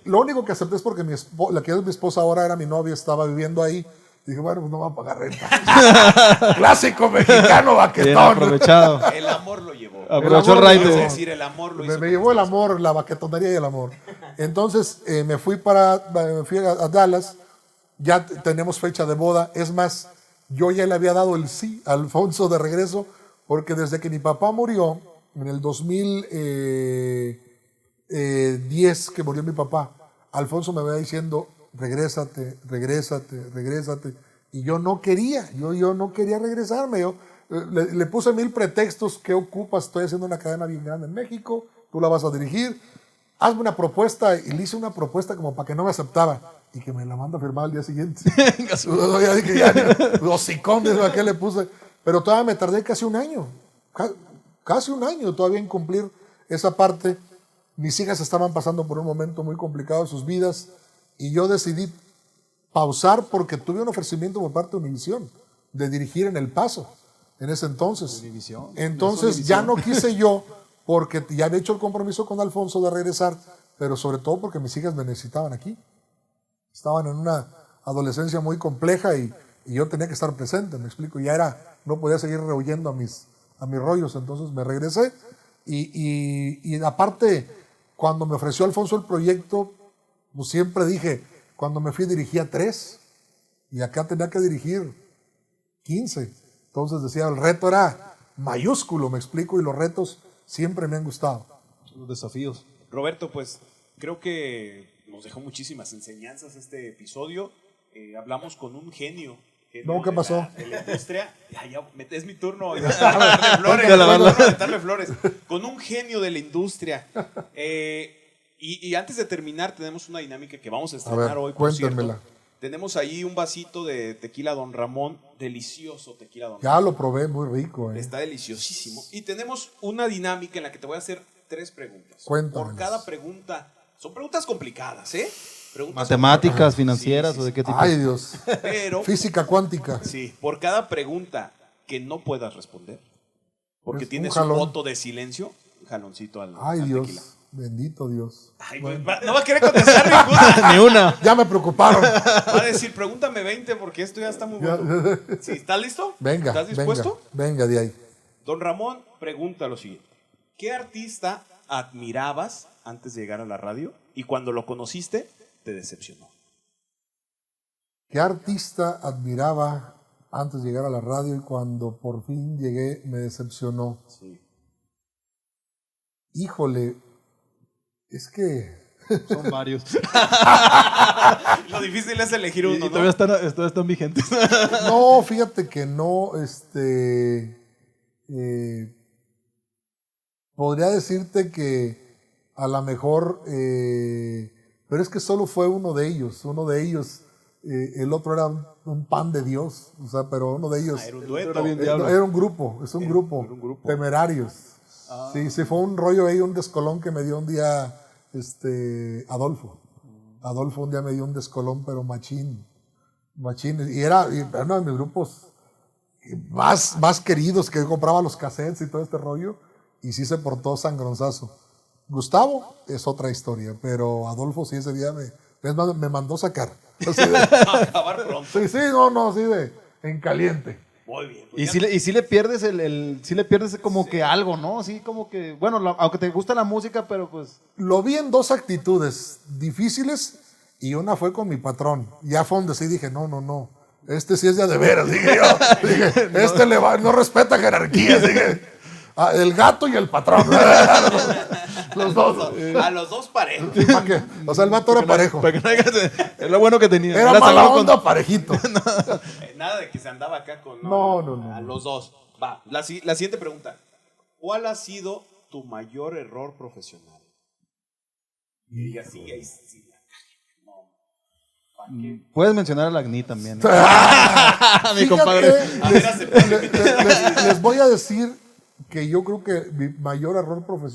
Lo único que acepté es porque la que es mi esposa ahora era mi novia, estaba viviendo ahí. Y dije, bueno, pues no va a pagar renta. Clásico mexicano, baquetón. Bien aprovechado. El amor lo llevó. Aprovechó el raite. Es decir, el amor lo hizo. Me llevó el amor, la baquetonería y el amor. Entonces me fui a Dallas. Ya tenemos fecha de boda. Es más, yo ya le había dado el sí a Alfonso de regreso. Porque desde que mi papá murió, en el 2010 que murió mi papá, Alfonso me veía diciendo, regrésate. Y yo no quería, yo no quería regresarme. Yo le puse 1000 pretextos. ¿Qué ocupas? Estoy haciendo una cadena bien grande en México, tú la vas a dirigir. Hazme una propuesta. Y le hice una propuesta como para que no me aceptaba. Y que me la manda a firmar al día siguiente. Ya dije, los sicones, ¿a qué le puse? Pero todavía me tardé casi un año todavía en cumplir esa parte. Mis hijas estaban pasando por un momento muy complicado en sus vidas y yo decidí pausar porque tuve un ofrecimiento por parte de Univisión de dirigir en El Paso en ese entonces. Entonces ya no quise yo porque ya había hecho el compromiso con Alfonso de regresar, pero sobre todo porque mis hijas me necesitaban aquí. Estaban en una adolescencia muy compleja y yo tenía que estar presente, me explico. No podía seguir rehuyendo a mis rollos, entonces me regresé. Y aparte, cuando me ofreció Alfonso el proyecto, pues siempre dije, cuando me fui dirigía 3 y acá tenía que dirigir 15. Entonces decía, el reto era mayúsculo, me explico, y los retos siempre me han gustado. Los desafíos. Roberto, pues creo que nos dejó muchísimas enseñanzas este episodio. Hablamos con un genio. No, ¿qué pasó? De la industria. Es mi turno. Darle flores. Con un genio de la industria. Y antes de terminar, tenemos una dinámica que vamos a estrenar hoy. Por cuéntenmela. cierto, Tenemos ahí un vasito de tequila Don Ramón, delicioso tequila Don Ya Ramón. lo probé, muy rico. Está deliciosísimo. Y tenemos una dinámica en la que te voy a hacer 3 preguntas. Cuéntanos. Por cada pregunta, son preguntas complicadas, ¿eh? Preguntas Matemáticas, financieras, sí, o de qué tipo. Ay, Dios. pero, Física cuántica. sí, por cada pregunta que no puedas responder, porque Es un tienes un jalón. voto de silencio, un jaloncito al Ay, al Dios. tequila. Bendito Dios. Ay, güey, no va a querer contestar ninguna. Ni una. Ya me preocuparon. Va a decir, pregúntame 20 porque esto ya está muy bueno. Sí, ¿estás listo? Venga. ¿Estás dispuesto? Venga de ahí. Don Ramón pregunta lo siguiente. ¿Qué artista admirabas antes de llegar a la radio y cuando lo conociste te decepcionó? ¿Qué artista admiraba antes de llegar a la radio y cuando por fin llegué me decepcionó? Sí. Híjole, es que... Son varios. Lo difícil es elegir Y uno, ¿no? todavía están vigentes. No, fíjate que no, podría decirte que a lo mejor, pero es que solo fue uno de ellos, el otro era un pan de Dios, o sea, pero uno de ellos Era un dueto. era un grupo, es un grupo, era un grupo. Temerarios. Sí, fue un rollo ahí, un descolón que me dio un día Adolfo. Adolfo un día me dio un descolón, pero machín. Y era uno de mis grupos más queridos, que compraba los cassettes y todo este rollo, y sí se portó sangronzazo. Gustavo es otra historia, pero Adolfo sí ese día me mandó sacar. Así de, Acabar pronto. sí, no, así de en caliente. Muy bien. Y si le pierdes sí le pierdes como que algo, ¿no? Así como que, bueno, aunque te gusta la música, pero pues... Lo vi en 2 actitudes difíciles y una fue con mi patrón. Ya fue donde sí dije, no. Este sí es de veras, dije yo. Dije, no respeta jerarquías. Dije, el gato y el patrón. Los dos. A los dos parejos. Sí, ¿para qué? O sea, el vato era parejo. Para que no hagas, es lo bueno que tenía. Era mala onda, parejito. Nada de que se andaba acá con... No. A los dos. Va, la siguiente pregunta. ¿Cuál ha sido tu mayor error profesional? Y así, sí. No. ¿Para qué? Puedes mencionar a la Agni también. Mi Fíjate, compadre. les voy a decir que yo creo que mi mayor error profesional